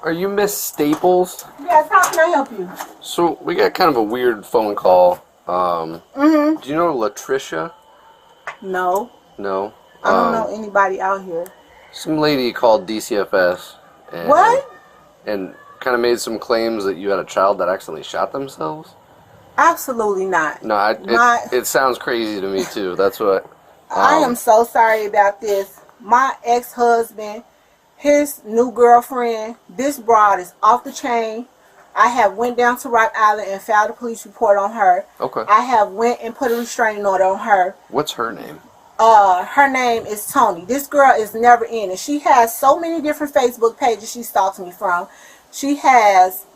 Are you Miss Staples? Yes, how can I help you? So, we got kind of a weird phone call. Do you know Latricia? No. No? I don't know anybody out here. Some lady called DCFS. And, What? And kind of made some claims that you had a child that accidentally shot themselves? Absolutely not. No, it sounds crazy to me, too. That's what... I am so sorry about this. My ex-husband... His new girlfriend, this broad is off the chain. I have went down to Rock Island and filed a police report on her. Okay. I have went and put a restraining order on her. What's her name? Her name is Tony. This girl is never in it. She has so many different Facebook pages she stalks me from. She has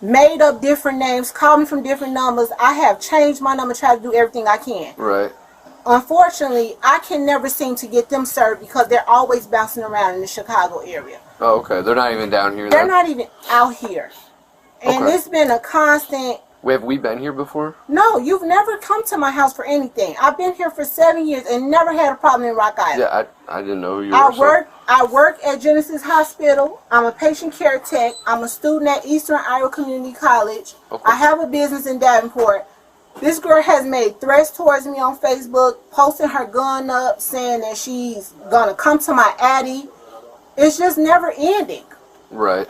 made up different names, called me from different numbers. I have changed my number, tried to do everything I can. Right. Unfortunately, I can never seem to get them served because they're always bouncing around in the Chicago area. Oh, okay. They're not even down here, They're not even out here. And okay. It's been a constant... Have we been here before? No, you've never come to my house for anything. I've been here for 7 years and never had a problem in Rock Island. Yeah, I didn't know who you were. I work at Genesis Hospital. I'm a patient care tech. I'm a student at Eastern Iowa Community College. Okay. I have a business in Davenport. This girl has made threats towards me on Facebook, posting her gun up, saying that she's going to come to my addy. It's just never ending. Right.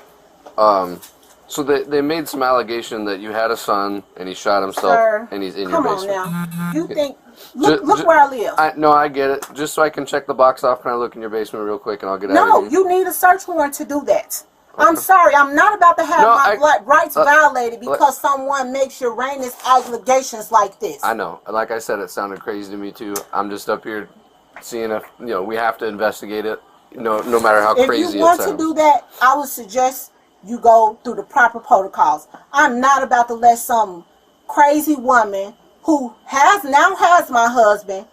So they made some allegation that you had a son and he shot himself. Sir, and he's in your basement. Come on now. You think... Look where I live. No, I get it. Just so I can check the box off, can I look in your basement real quick and I'll get out of here? No, you need a search warrant to do that. I'm sorry, I'm not about to have my rights violated because someone makes Uranus allegations like this. I know. Like I said, it sounded crazy to me too. I'm just up here seeing if, we have to investigate it, no matter how crazy it sounds. If you want to do that, I would suggest you go through the proper protocols. I'm not about to let some crazy woman who has my husband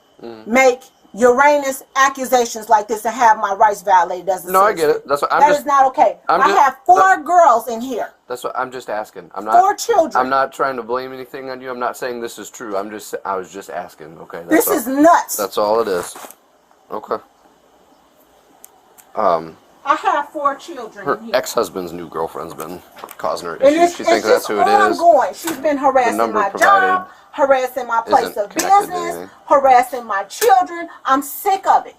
make Uranus accusations like this and have my rights violated. No, I get it. That's what that is not okay. I have 4 girls in here. That's what I'm just asking. I'm not 4 children. I'm not trying to blame anything on you. I'm not saying this is true. I was just asking. Okay. This is nuts. That's all it is. Okay. I have 4 children. Her ex-husband's new girlfriend's been causing her issues. She thinks that's who it is. Ongoing. She's been harassing my job, harassing my place of business, harassing my children. I'm sick of it.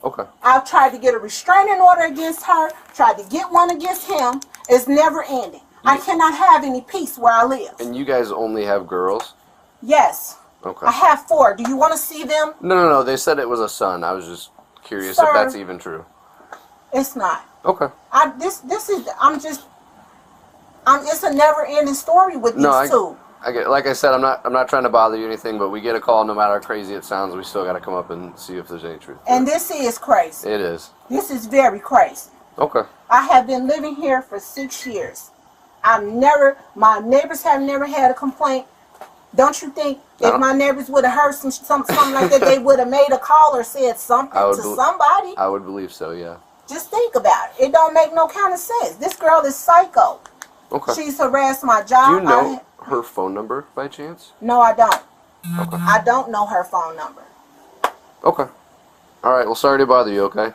Okay. I've tried to get a restraining order against her, tried to get one against him. It's never ending. I cannot have any peace where I live. And you guys only have girls? Yes. Okay. I have 4. Do you want to see them? No. They said it was a son. I was just curious if that's even true. It's not. Okay. It's a never-ending story with these two. I get, like I said, I'm not trying to bother you or anything, but we get a call, no matter how crazy it sounds, we still got to come up and see if there's any truth. And this is crazy. It is. This is very crazy. Okay. I have been living here for 6 years. My neighbors have never had a complaint. Don't you think if my neighbors would have heard something like that, they would have made a call or said something to somebody? I would believe so, yeah. Just think about it. It don't make no kind of sense. This girl is psycho. Okay. She's harassed my job. Do you know her phone number by chance? No, I don't. Okay. I don't know her phone number. Okay. All right. Well, sorry to bother you. Okay.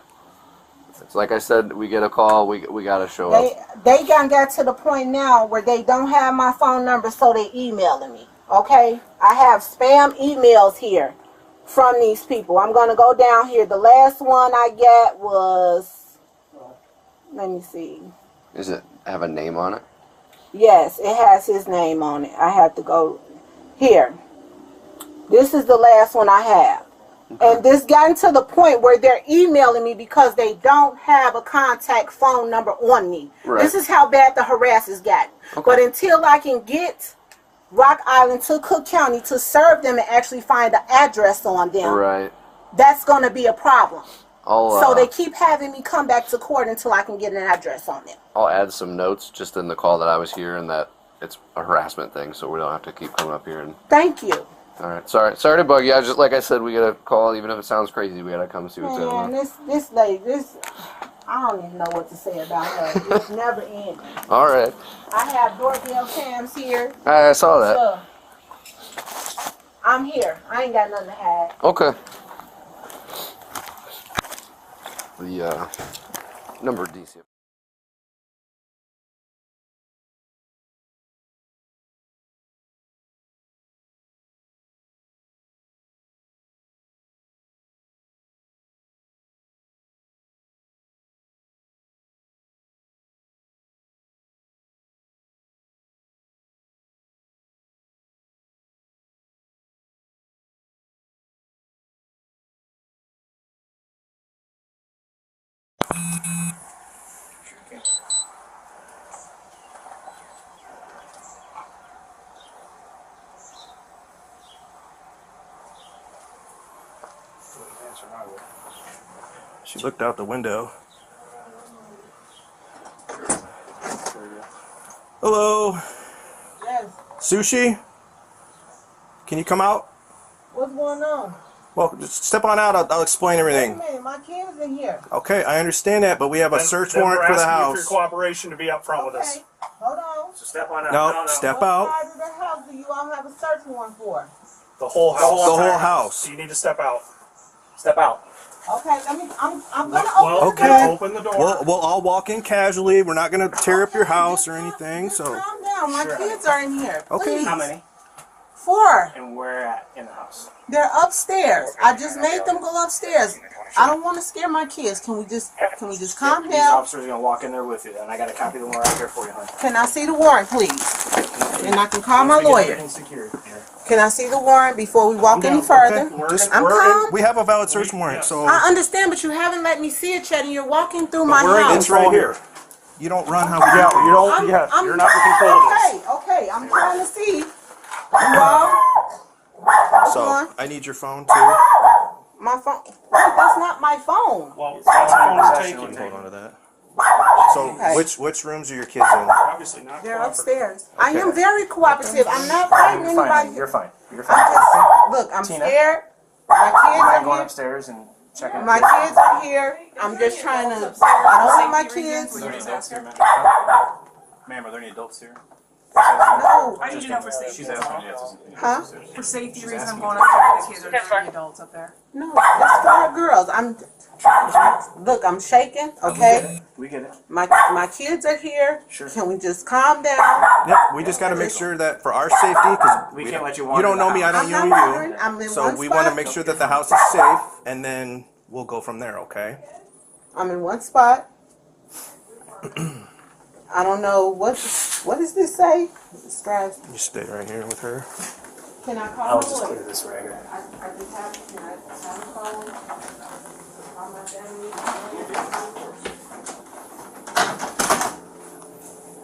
It's like I said, we get a call. We gotta show up. They got to the point now where they don't have my phone number, so they emailing me. Okay. I have spam emails here from these people. I'm gonna go down here. The last one I got was. Let me see. Does it have a name on it? Yes, it has his name on it. I have to go here. This is the last one I have. Okay. And this gotten to the point where they're emailing me because they don't have a contact phone number on me. Right. This is how bad the harassers got. Okay. But until I can get Rock Island to Cook County to serve them and actually find the address on them, right, that's going to be a problem. So they keep having me come back to court until I can get an address on them. I'll add some notes just in the call that I was here and that it's a harassment thing, so we don't have to keep coming up here. And thank you. All right. Sorry to bug you. Just like I said, we gotta call, even if it sounds crazy. We gotta come see what's going on. This lady, I don't even know what to say about her. It's never ending. All right. I have doorbell cams here. I saw that. Look, I'm here. I ain't got nothing to hide. Okay. The number DC. She looked out the window. Hello. Yes. Sushi? Can you come out? What's going on? Well, just step on out. I'll explain everything. Wait a minute, my kid's in here. Okay, I understand that, but we have a search warrant for the house. We're asking you for your cooperation to be up front with us. Hold on. So step on out. No, step out. What part of the house do you all have a search warrant for? The whole house. The whole house. So you need to step out. Step out. Okay, I'm gonna open Okay. the door. Open the door. We'll all walk in casually. We're not going to tear up your house or anything. Just So calm down. My kids are in here. Okay. Please. How many? 4. And where at in the house? They're upstairs. I just made them go upstairs. I don't want to scare my kids. Can we just calm These down? officers are gonna walk in there with you, and I got a copy of the warrant out here for you, honey. Can I see the warrant, please? And I can call my Once we get lawyer. everything secured here. Can I see the warrant before we walk any further? Just, I'm calm. we have a valid search warrant, so I understand, but you haven't let me see it yet, and you're walking through my house. it's right here. You don't run how we do. Yeah, you don't. You're not in control of this. Okay. I'm trying to see. You all? So on. I need your phone too. My phone. That's not my phone. Well, that's phone is taken. Hold on to that. So Okay. which rooms are your kids in? Obviously not. They're upstairs. I am very cooperative. I'm not fighting You're fine. anybody. You're fine. You're I'm fine. just look. I'm Tina? scared. My kids I'm are going here. upstairs and checking. My kids are here. I'm just trying to. I don't want my kids. Ma'am, are there any adults here? No. I need to know for safety. She's asking. Huh? For safety reasons, I'm going up there. The kids are just the adults up there. No. Just for the girls. Look. I'm shaking. Okay. We get it. My kids are here. Sure. Can we just calm down? Yep, we just got to make sure that for our safety, because We can't let you you wander don't know the me, I house. don't I'm know not you. wondering. I'm in So one we want to spot. make sure that the house is safe, and then we'll go from there. Okay? I'm in one spot. I don't know what does this say? Strives. You stay right here with her. Can I call I'll my just lawyer? clear this right here. I just have. Can I have a phone? Call my family.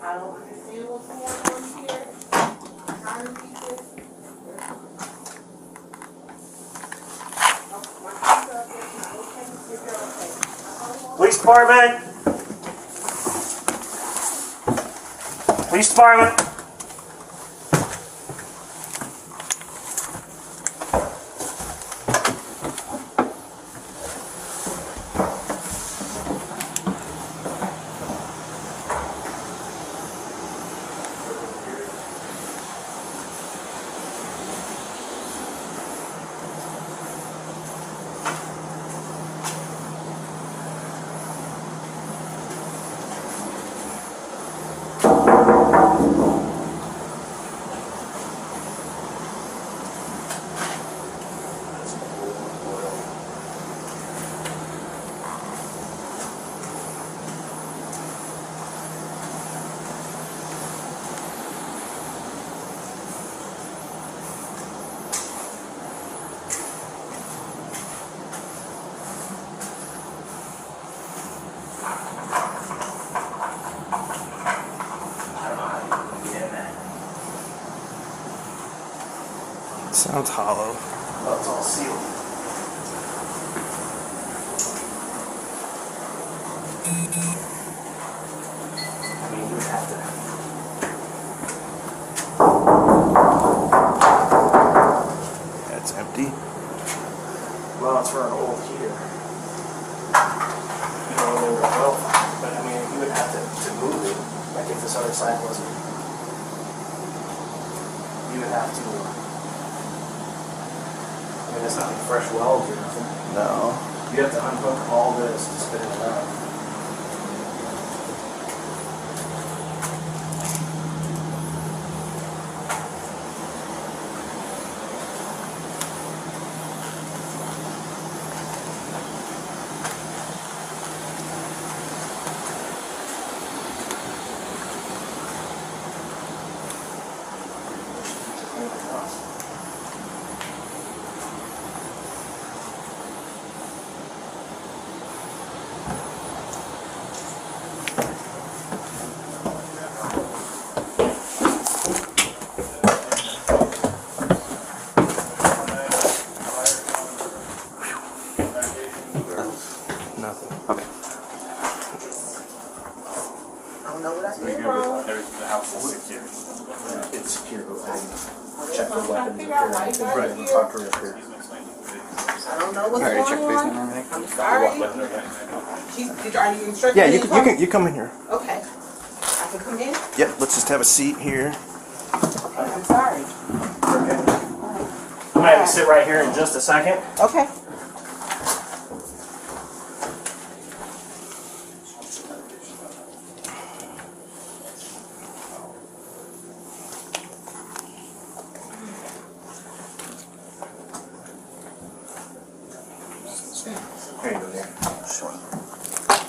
I don't understand what's going on here. I'm trying to read this. Oh, my kids are okay. If you're okay. Police department. Police department. Sounds hollow. Oh, it's all sealed. I mean, you would have to. Well, it's for an old heater. You know, an older well, but I mean, you would have to move it. Like if this other side wasn't, you would have to. I mean, it's not like fresh welds or nothing. No. You have to unhook all this to spin it around. Nothing. Okay. I don't know what I did wrong. The house is secure. It's secure, but check the weapons Figure out why you got right, here. talk to her up here. I don't know what's Already going checked on. basement and everything? I'm sorry. Are you instructing Yeah, me you to can, you can you come in here. Okay. I can come in? Yep. Let's just have a seat here. Okay, I'm sorry. Okay. I'm gonna have you sit right here in just a second. Okay. Here you go, Dan.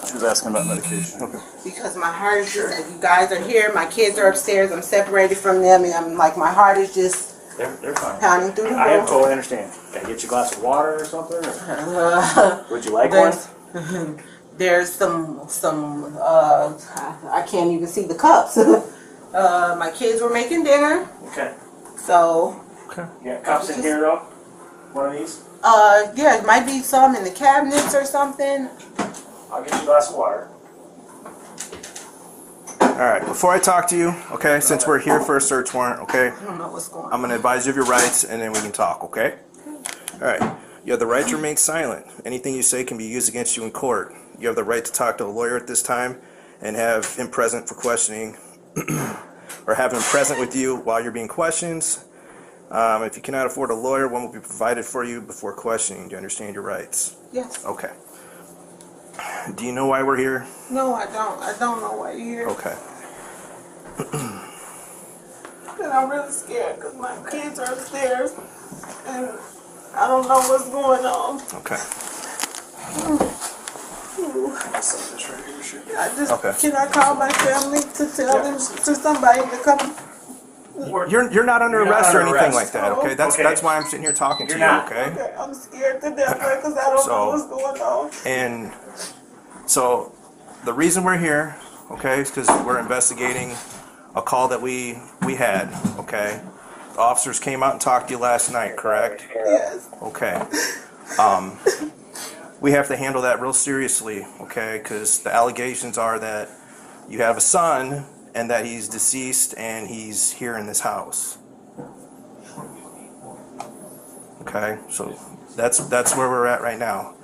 She was asking about medication. Okay. Because my heart is, you guys are here, my kids are upstairs, I'm separated from them, and I'm like, my heart is just They're fine. pounding through the I roof. totally understand. Can I get you a glass of water or something? Or would you like one? There's some, I can't even see the cups. My kids were making dinner, Okay. so, You got cups in here though? One of these? yeah, it might be some in the cabinets or something. I'll get you a glass of water. All right. Before I talk to you, okay, since we're here for a search warrant, okay, I don't know what's going on. I'm going to advise you of your rights, and then we can talk, okay? All right. You have the right to remain silent. Anything you say can be used against you in court. You have the right to talk to a lawyer at this time and have him present for questioning or have him present with you while you're being questioned. If you cannot afford a lawyer, one will be provided for you before questioning. Do you understand your rights? Yes. Okay. Do you know why we're here? No, I don't. I don't know why you're here. Okay. And I'm really scared because my kids are upstairs and I don't know what's going on. Okay. I just, Okay. can I call my family to tell them, to somebody to come? You're not under You're not arrest or under anything arrest. like that, okay? That's Okay. that's why I'm sitting here talking to You're you, not. okay? Okay, I'm scared to death because I don't know what's going on. And so the reason we're here, okay, is because we're investigating a call that we had, okay? The officers came out and talked to you last night, correct? Yes. Okay. We have to handle that real seriously, okay? Because the allegations are that you have a son and that he's deceased and he's here in this house. Okay, so that's where we're at right now.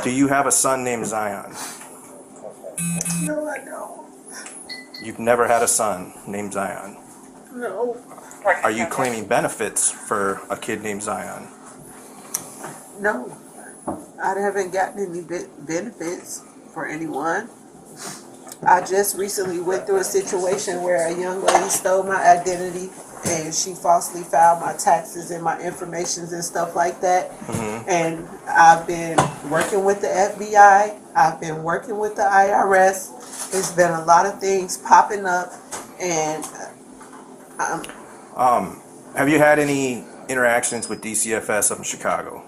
Do you have a son named Zion? No, I don't. You've never had a son named Zion. No. Are you claiming benefits for a kid named Zion? No. I haven't gotten any benefits for anyone. I just recently went through a situation where a young lady stole my identity and she falsely filed my taxes and my informations and stuff like that. Mm-hmm. And I've been working with the FBI. I've been working with the IRS. There's been a lot of things popping up, and Have you had any interactions with DCFS up in Chicago?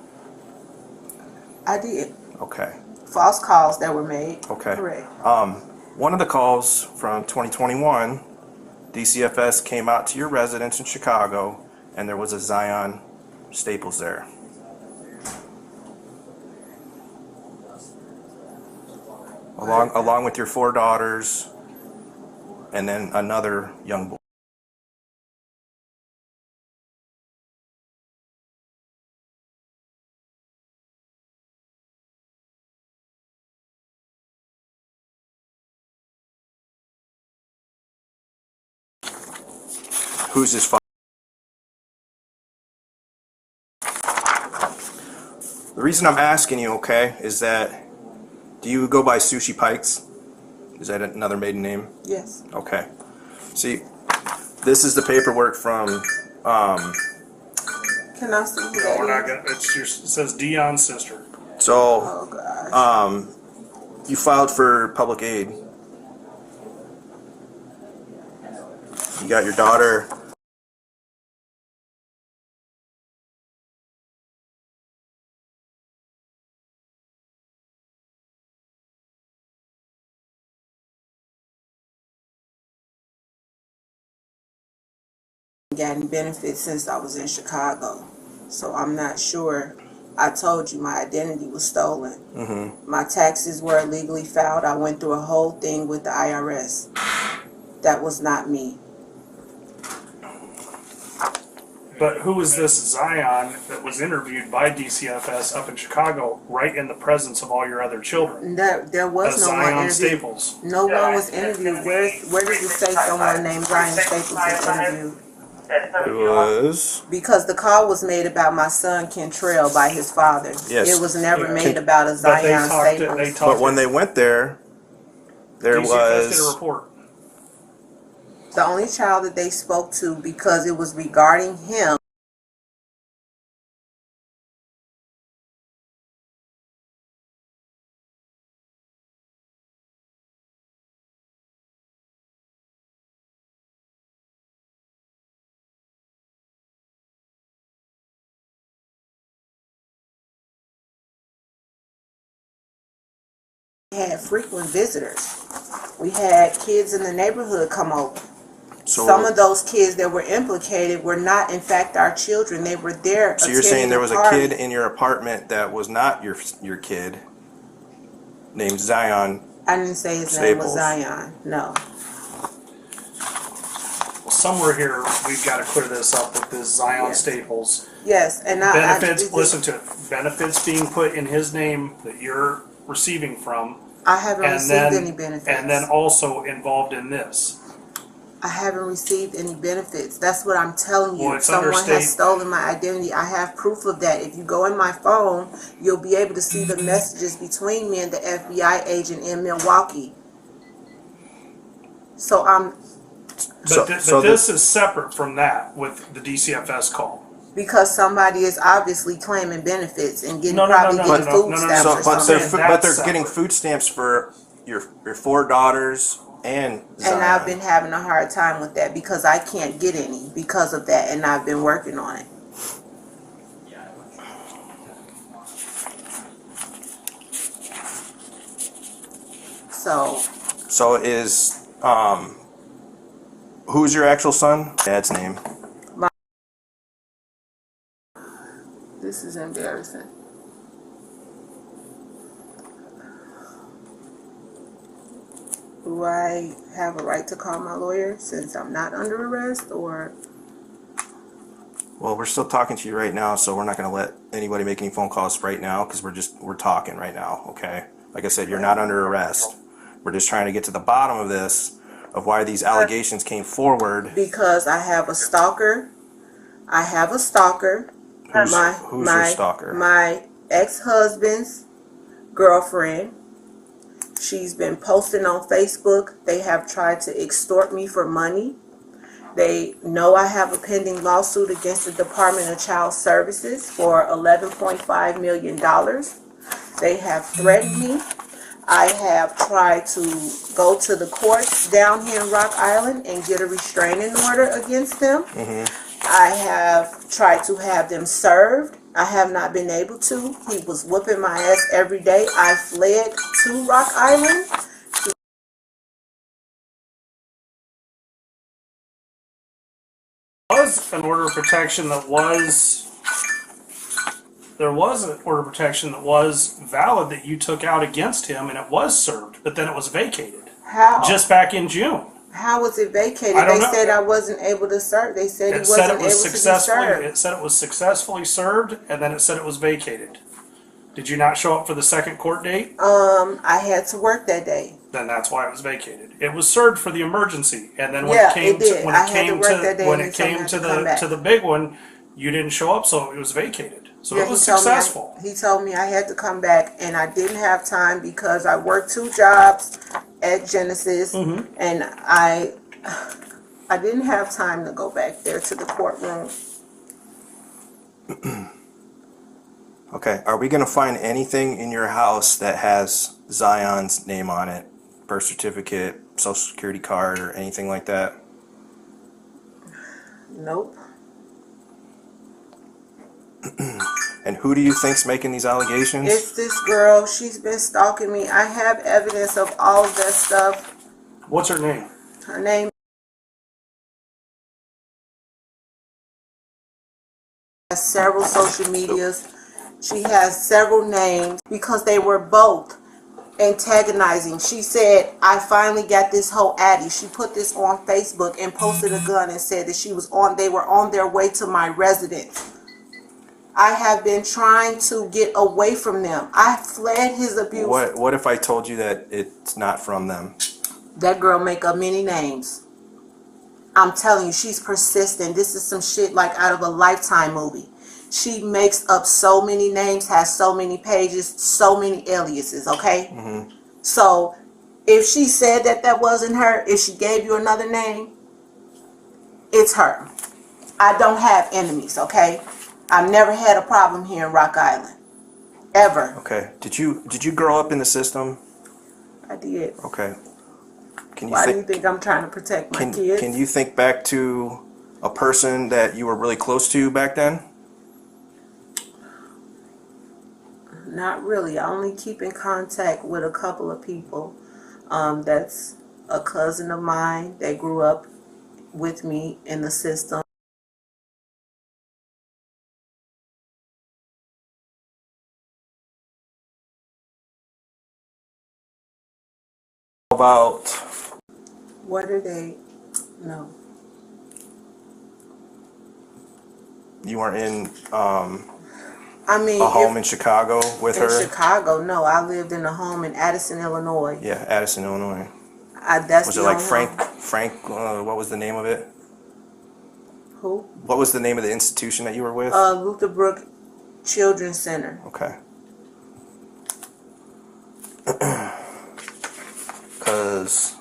I did. Okay. False calls that were made. Okay. Correct. One of the calls from 2021, DCFS came out to your residence in Chicago, and there was a Zion Staples there. Along with your 4 daughters, and then another young boy. Who's his father? The reason I'm asking you, okay, is that do you go by Sushi Pikes? Is that another maiden name? Yes. Okay. See, this is the paperwork from. Can I see who No, that we're not is? gonna. It says Dion's sister. So, Oh gosh. you filed for public aid. You got your daughter. Gotten benefits since I was in Chicago, so I'm not sure. I told you my identity was stolen. My taxes were illegally filed. I went through a whole thing with the IRS. That was not me. But who is this Zion that was interviewed by DCFS up in Chicago, right in the presence of all your other children? There was no one Zion interviewed. Staples. No one was interviewed. Where does it say someone named Zion Staples was interviewed? It was. Because the call was made about my son Kentrell by his father. Yes. It was never Yeah. made about a But Zion Staples. they talked. But when they went there, there DCFS did a was. report. The only child that they spoke to, because it was regarding him, had frequent visitors. We had kids in the neighborhood come over. So, Some of those kids that were implicated were not, in fact, our children. They were there. so you're saying there was a attending kid in your apartment that was not your kid, named Zion. I didn't say his name was Staples. Zion. No. Well, somewhere here we've got to clear this up with this Zion Yes. Staples. Yes, and Benefits. Listen to it. Benefits being put in his name that you're receiving from. I haven't And received then, any benefits. and then also involved in this. I haven't received any benefits. That's what I'm telling you. Well, it's Someone under state- has stolen my identity. I have proof of that. If you go in my phone, you'll be able to see the messages between me and the FBI agent in Milwaukee. So But this is separate from that with the DCFS call. because somebody is obviously claiming benefits and getting No, probably no, getting no, food no, no, stamps So, or but something. they're That's getting separate. food stamps for your 4 daughters and Zion. And I've been having a hard time with that because I can't get any because of that, and I've been working on it. So is who's your actual son? Dad's name. This is embarrassing. Do I have a right to call my lawyer since I'm not under arrest, or? Well, we're still talking to you right now, so we're not going to let anybody make any phone calls right now because we're talking right now, okay? Like I said, you're not under arrest. We're just trying to get to the bottom of this, of why these allegations came forward. Because I have a stalker. I have a stalker. Who's your stalker? My ex-husband's girlfriend. She's been posting on Facebook. They have tried to extort me for money. They know I have a pending lawsuit against the Department of Child Services for $11.5 million. They have threatened me. I have tried to go to the courts down here in Rock Island and get a restraining order against them. I have tried to have them served. I have not been able to. He was whooping my ass every day. I fled to Rock Island. Was an order of protection that was there was an order of protection that was valid that you took out against him, and it was served, but then it was vacated How? just back in June. How was it vacated? I don't They know. said I wasn't able to serve. They said he It said wasn't it able was to be successfully. served. It said it was successfully served, and then it said it was vacated. Did you not show up for the second court date? I had to work that day. then that's why it was vacated. It was served for the emergency, and then when Yeah, it came it did. to when I it had to came work that to day when and it he told me came I to had to come the back. to the big one, you didn't show up, so it was vacated. So Yeah, it was he told me successful. he told me I had to come back, and I didn't have time because I worked 2 jobs at Genesis, and I didn't have time to go back there to the courtroom. Okay, are we gonna find anything in your house that has Zion's name on it? Birth certificate, social security card, or anything like that? Nope. And who do you think's making these allegations? It's this girl. She's been stalking me. I have evidence of all of that stuff. What's her name? Her name has several social medias. She has several names because they were both antagonizing. She said, I finally got this whole Addie. She put this on Facebook and posted a gun and said that they were on their way to my residence. I have been trying to get away from them. I fled his abuse. What if I told you that it's not from them? That girl make up many names. I'm telling you, she's persistent. This is some shit like out of a Lifetime movie. She makes up so many names, has so many pages, so many aliases, okay? So if she said that wasn't her, if she gave you another name, it's her. I don't have enemies, okay? I've never had a problem here in Rock Island. Ever. Okay. Did you grow up in the system? I did. Okay. Can you Why do you think I'm trying to protect my kids? Can you think back to a person that you were really close to back then? Not really. I only keep in contact with a couple of people. That's a cousin of mine that grew up with me in the system. About What are they? No. you were in I mean, a home in Chicago with in her? Chicago, no. I lived in a home in Addison, Illinois. Yeah, Addison, Illinois. That's Was the it like only Frank, what was the name of it? Who? What was the name of the institution that you were with? Luther Brook Children's Center. Okay. Because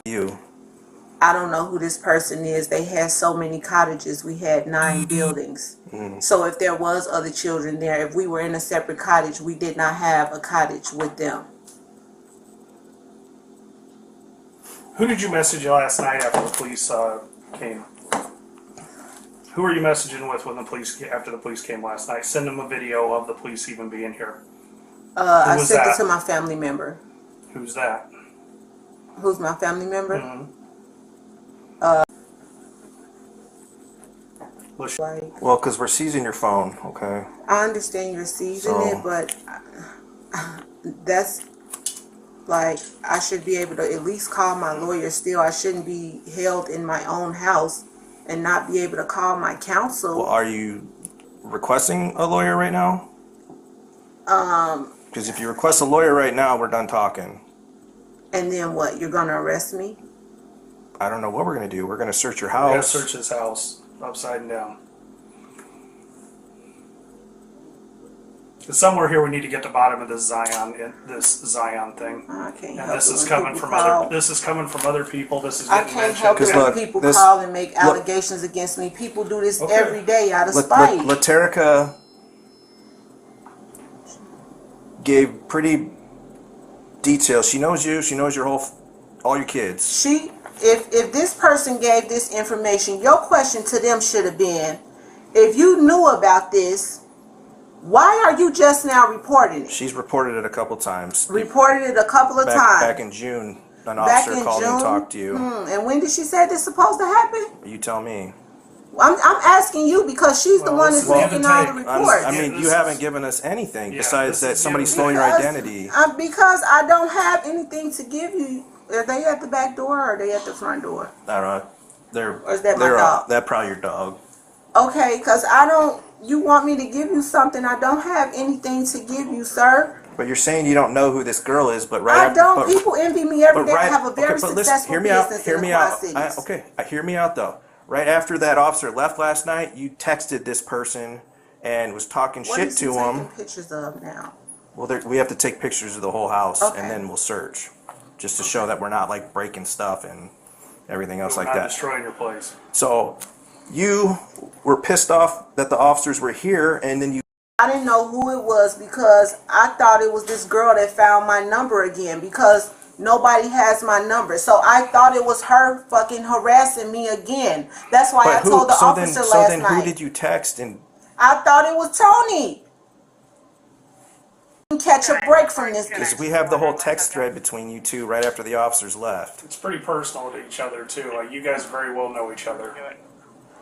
I don't know who this person is. They had so many cottages. We had 9 buildings. So if there was other children there, if we were in a separate cottage, we did not have a cottage with them. Who did you message last night after the police came? Who were you messaging with when after the police came last night? Send them a video of the police even being here. I sent it to my family member. Who's that? Who's my family member? well, because we're seizing your phone, okay? I understand you're seizing it, but that's like, I should be able to at least call my lawyer still. I shouldn't be held in my own house and not be able to call my counsel. Well, are you requesting a lawyer right now? Because if you request a lawyer right now, we're done talking. And then what? You're going to arrest me? I don't know what we're going to do. We're going to search your We gotta house. search his house upside and down. Because somewhere here we need to get to the bottom of this Zion thing. I can't And help this it is when coming people from call. other. This is coming from other people. This is I getting can't mentioned. help it when look, people this- call and make allegations against me. People do this Okay. every day out of spite. Laterica gave pretty details. She knows you. She knows all your kids. If this person gave this information, your question to them should have been, if you knew about this, why are you just now reporting it? She's reported it a couple times. Reported it a couple of times. Back in June, an Back officer in called me and June? talked to you. And when did she say this supposed to happen? You tell me. I'm asking you because she's the Well, one this that's is give making and all the take. reports. I mean, you haven't given us anything Yeah, besides this that is somebody's give stolen and your take. identity. Because I don't have anything to give you. Are they at the back door or are they at the front door? I don't know. Or is that my dog? That's probably your dog. Okay, because I don't, you want me to give you something. I don't have anything to give you, sir. But you're saying you don't know who this girl is, but I don't. People envy me every day. I have a very successful business in the Quad Cities. Okay, hear me out though. Right after that officer left last night, you texted this person and was talking shit to him. What is he taking pictures of now? Well, we have to take pictures of the whole house, Okay. and then we'll search, just to show that we're not like breaking stuff and everything else like Not that. destroying your place. So you were pissed off that the officers were here, and then you. I didn't know who it was because I thought it was this girl that found my number again because nobody has my number. So I thought it was her fucking harassing me again. That's why I told the officer last night. So then who did you text? And I thought it was Tony. Catch a break from this. because we have the whole text thread between you two right after the officers left. It's pretty personal to each other too. Like you guys very well know each other.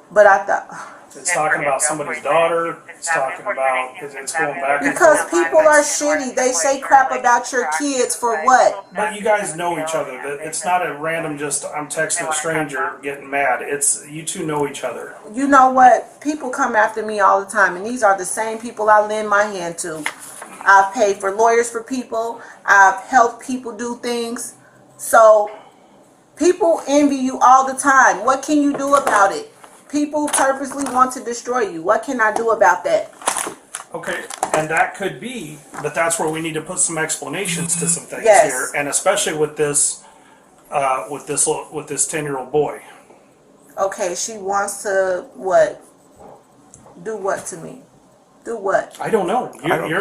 But I thought It's talking about somebody's daughter. It's talking about it's going back and because forth. people are shitty. They say crap about your kids for what? But you guys know each other. It's not a random just I'm texting a stranger getting mad. It's you two know each other. You know what? People come after me all the time, and these are the same people I lend my hand to. I've paid for lawyers for people. I've helped people do things. So people envy you all the time. What can you do about it? People purposely want to destroy you. What can I do about that? Okay, and that could be, but that's where we need to put some explanations to some things Yes. here, and especially with this 10-year-old boy. Okay, she wants to what? Do what to me? Do what? I don't know.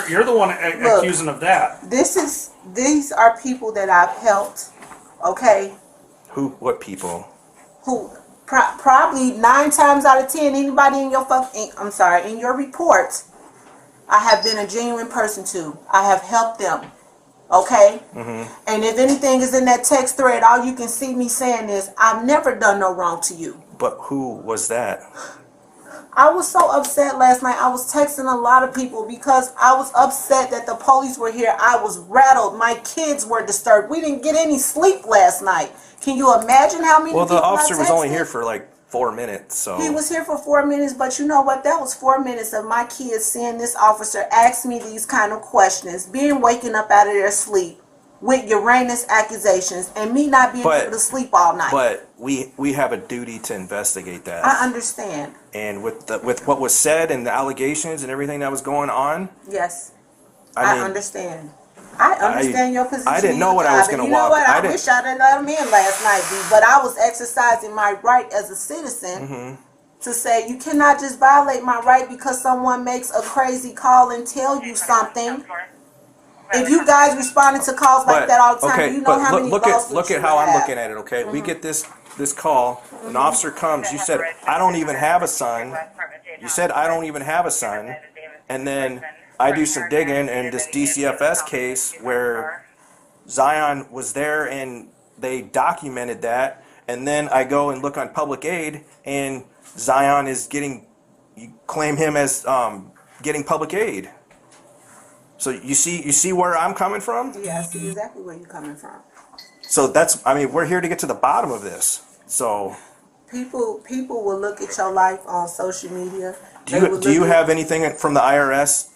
You're the one accusing of that. These are people that I've helped. Okay. Who? What people? Who? Probably 9 times out of 10, anybody in your in your report, I have been a genuine person to. I have helped them. Okay? Mm-hmm. And if anything is in that text thread, all you can see me saying is, I've never done no wrong to you. But who was that? I was so upset last night. I was texting a lot of people because I was upset that the police were here. I was rattled. My kids were disturbed. We didn't get any sleep last night. Can you imagine how many people Well, the officer I was only texted? here for like 4 minutes, so. He was here for 4 minutes, but you know what? That was 4 minutes of my kids seeing this officer ask me these kind of questions, being waken up out of their sleep with Uranus accusations, and me not being able to sleep all night. But we have a duty to investigate that. I understand. And with what was said and the allegations and everything that was going on. Yes, I mean, understand. I understand your position. I didn't know what I was going to walk. You know what? I wish I'd have let him in last night, B, but I was exercising my right as a citizen to say you cannot just violate my right because someone makes a crazy call and tell you something. If you guys responded to calls like that all the time, you know how many lawsuits look at how I'm looking at it, okay? We get this call, an officer comes, you said, I don't even have a son. You said, I don't even have a son. And then I do some digging in this DCFS case where Zion was there and they documented that. And then I go and look on public aid and Zion is you claim him as getting public aid. So you see where I'm coming from? Yeah, I see exactly where you're coming from. So we're here to get to the bottom of this. So people will look at your life on social media. Do you have anything from the IRS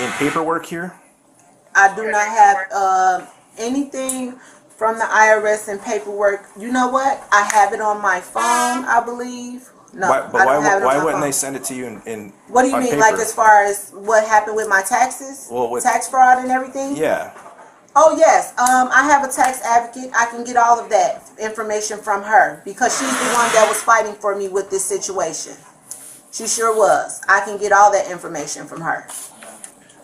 in paperwork here? I do not have anything from the IRS in paperwork. You know what? I have it on my phone, I believe. No, why wouldn't they send it to you in What do you mean, paper? like as far as what happened with my taxes? Well, tax fraud and everything? Yeah. Oh, yes. I have a tax advocate. I can get all of that information from her because she's the one that was fighting for me with this situation. She sure was. I can get all that information from her.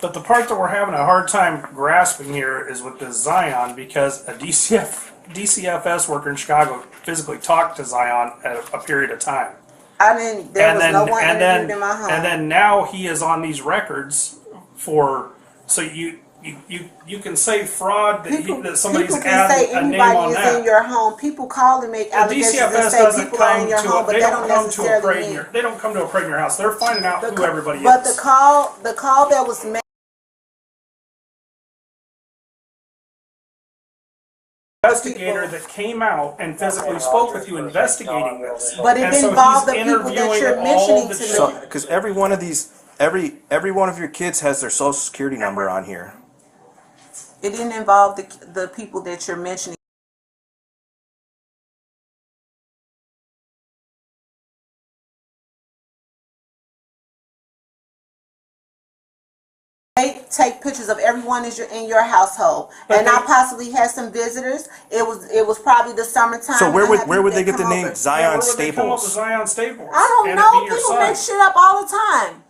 But the part that we're having a hard time grasping here is with this Zion, because a DCFS worker in Chicago physically talked to Zion at a period of time. There was no one interviewed in my home. And then now he is on these records so you can say fraud that somebody's added a name on that. Is in your home. People call and make allegations and say people are in your home, but they don't necessarily mean. They don't come to appraid your house. They're finding out who everybody is. But the call that was made. Investigator that came out and physically spoke with you investigating this. But it involved the people that you're mentioning to me. So, because every one of your kids has their social security number on here. It didn't involve the people that you're mentioning. They take pictures of everyone in your household, and I possibly had some visitors. It was probably the summertime. So where would they get the name Zion Staples? Zion Staples. I don't know. People make shit up all the time.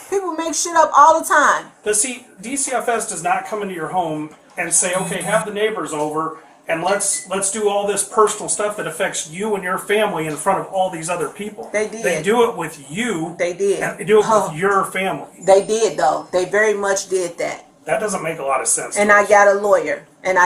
People make shit up all the time. But see, DCFS does not come into your home and say, okay, have the neighbors over and let's do all this personal stuff that affects you and your family in front of all these other people. They did. They do it with you. They did. And they do it with your family. They did, though. They very much did that. That doesn't make a lot of sense. And I got a lawyer. And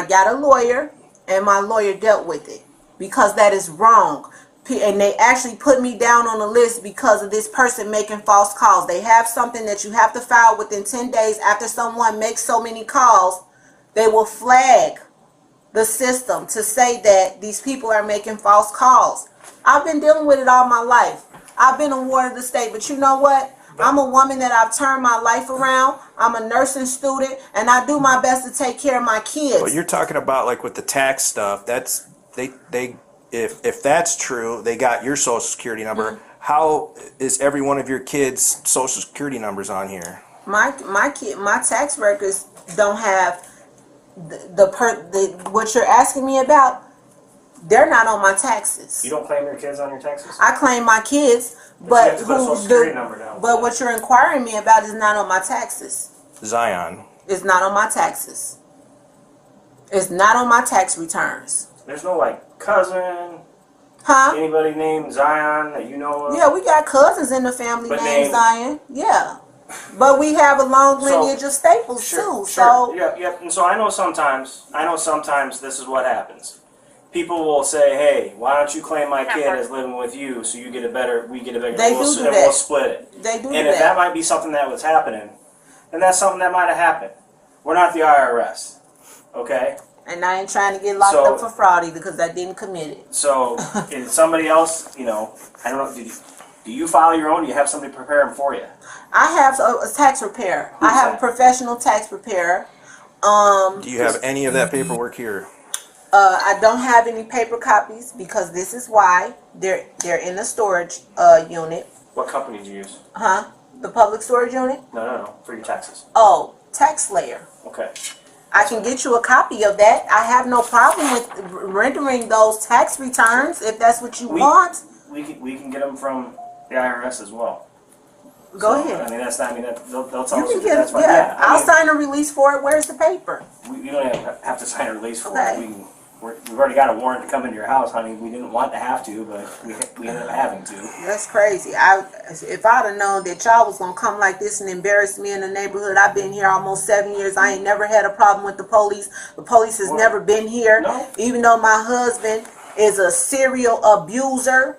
my lawyer dealt with it. Because that is wrong. And they actually put me down on the list because of this person making false calls. They have something that you have to file within 10 days after someone makes so many calls. They will flag the system to say that these people are making false calls. I've been dealing with it all my life. I've been a ward of the state, but you know what? I'm a woman that I've turned my life around. I'm a nursing student, and I do my best to take care of my kids. But you're talking about like with the tax stuff. That's if that's true, they got your social security number. Mm-hmm. How is every one of your kids' social security numbers on here? My tax records don't have what you're asking me about. They're not on my taxes. You don't claim your kids on your taxes? I claim my kids, but you have to put a social security number down. But what you're inquiring me about is not on my taxes. Zion. It's not on my taxes. It's not on my tax returns. There's no like cousin, anybody named Zion that you know of? Yeah, we got cousins in the family named Zion. Yeah. But we have a long lineage of Staples too. Sure. So yeah. And so I know sometimes this is what happens. People will say, "Hey, why don't you claim my kid as living with you so we get a better They we'll split it." They do and if that might be something that was happening, then that's something that might have happened. We're not the IRS, okay? And I ain't trying to get locked up for fraud either because I didn't commit it. So if somebody else, I don't know, do you file your own? Do you have somebody prepare them for you? I have a tax preparer. I have a professional tax preparer. Do you have any of that paperwork here? I don't have any paper copies because this is why they're in the storage unit. What company do you use? The public storage unit? No, for your taxes. Oh, Tax Layer. Okay. I can get you a copy of that. I have no problem with rendering those tax returns if that's what you want. We can get them from the IRS as well. Go ahead. I mean, they'll tell us. You can get it. Yeah, I'll sign a release for it. Where's the paper? We don't have to sign a release for it. We've already got a warrant to come into your house, honey. We didn't want to have to, but we ended up having to. That's crazy. If I'd have known that y'all was gonna come like this and embarrass me in the neighborhood, I've been here almost 7 years. I ain't never had a problem with the police. The police has never been here, even though my husband is a serial abuser.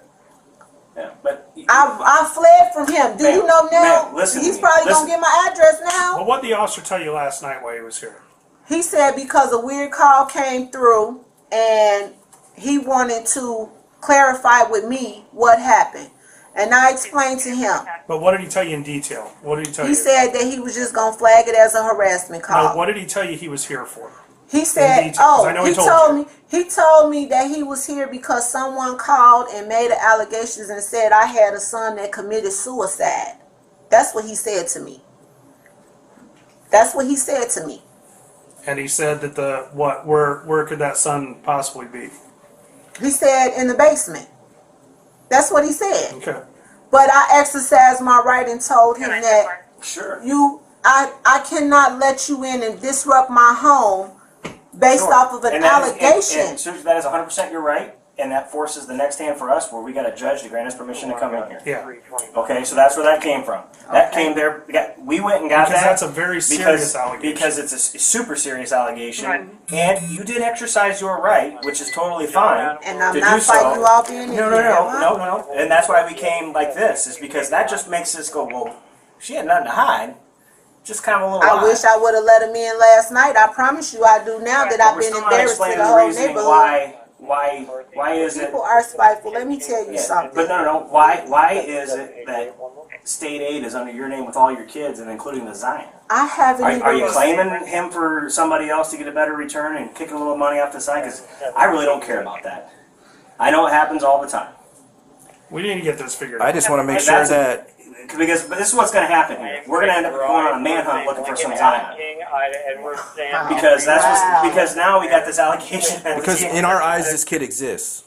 Yeah, but I fled from him. Do you know now? He's probably gonna get my address now. Well, what did the officer tell you last night while he was here? He said because a weird call came through and he wanted to clarify with me what happened. And I explained to him. But what did he tell you in detail? What did he tell you? He said that he was just gonna flag it as a harassment call. No, what did he tell you he was here for? He said, he told me that he was here because someone called and made allegations and said I had a son that committed suicide. That's what he said to me. That's what he said to me. And he said that where could that son possibly be? He said in the basement. That's what he said. Okay. But I exercised my right and told him that I cannot let you in and disrupt my home based off of an allegation. And that is 100% your right, and that forces the next hand for us where we got a judge to grant us permission to come in here. Yeah. Okay, so that's where that came from. That came there. We went and got that. Because that's a very serious allegation. Because it's a super serious allegation. And you did exercise your right, which is totally fine. And I'm not fighting you all being in here. No. And that's why we came like this, is because that just makes us go, well, she had nothing to hide. Just kind of a little I wish I would have let him in last night. I promise you I do now that I've been embarrassed to the whole neighborhood. Why is it? People are spiteful. Let me tell you something. But no. Why is it that state aid is under your name with all your kids and including the Zion. I haven't even. Are you claiming him for somebody else to get a better return and kicking a little money off the side? Because I really don't care about that. I know it happens all the time. We need to get this figured out. I just want to make sure that But this is what's going to happen here. We're going to end up going on a manhunt looking for some Zion. Because because now we got this allegation. because in our eyes this kid exists.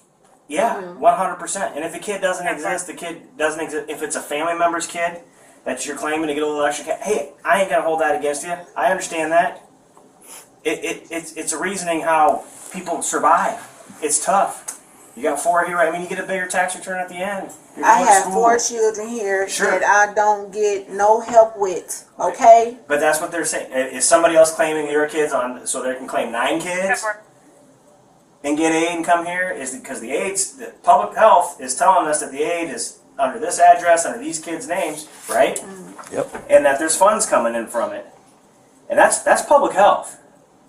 Yeah, 100%. And if the kid doesn't exist, the kid doesn't exist. If it's a family member's kid that you're claiming to get a little extra cash, hey, I ain't going to hold that against you. I understand that. It's a reasoning how people survive. It's tough. You got 4 here. I mean, you get a bigger tax return at the end. I have 4 children here that I don't get no help with. Okay. But that's what they're saying. Is somebody else claiming your kids on so they can claim 9 kids and get aid and come here? Is because the public health is telling us that the aid is under this address, under these kids' names, right? Yep. And that there's funds coming in from it, and that's public health.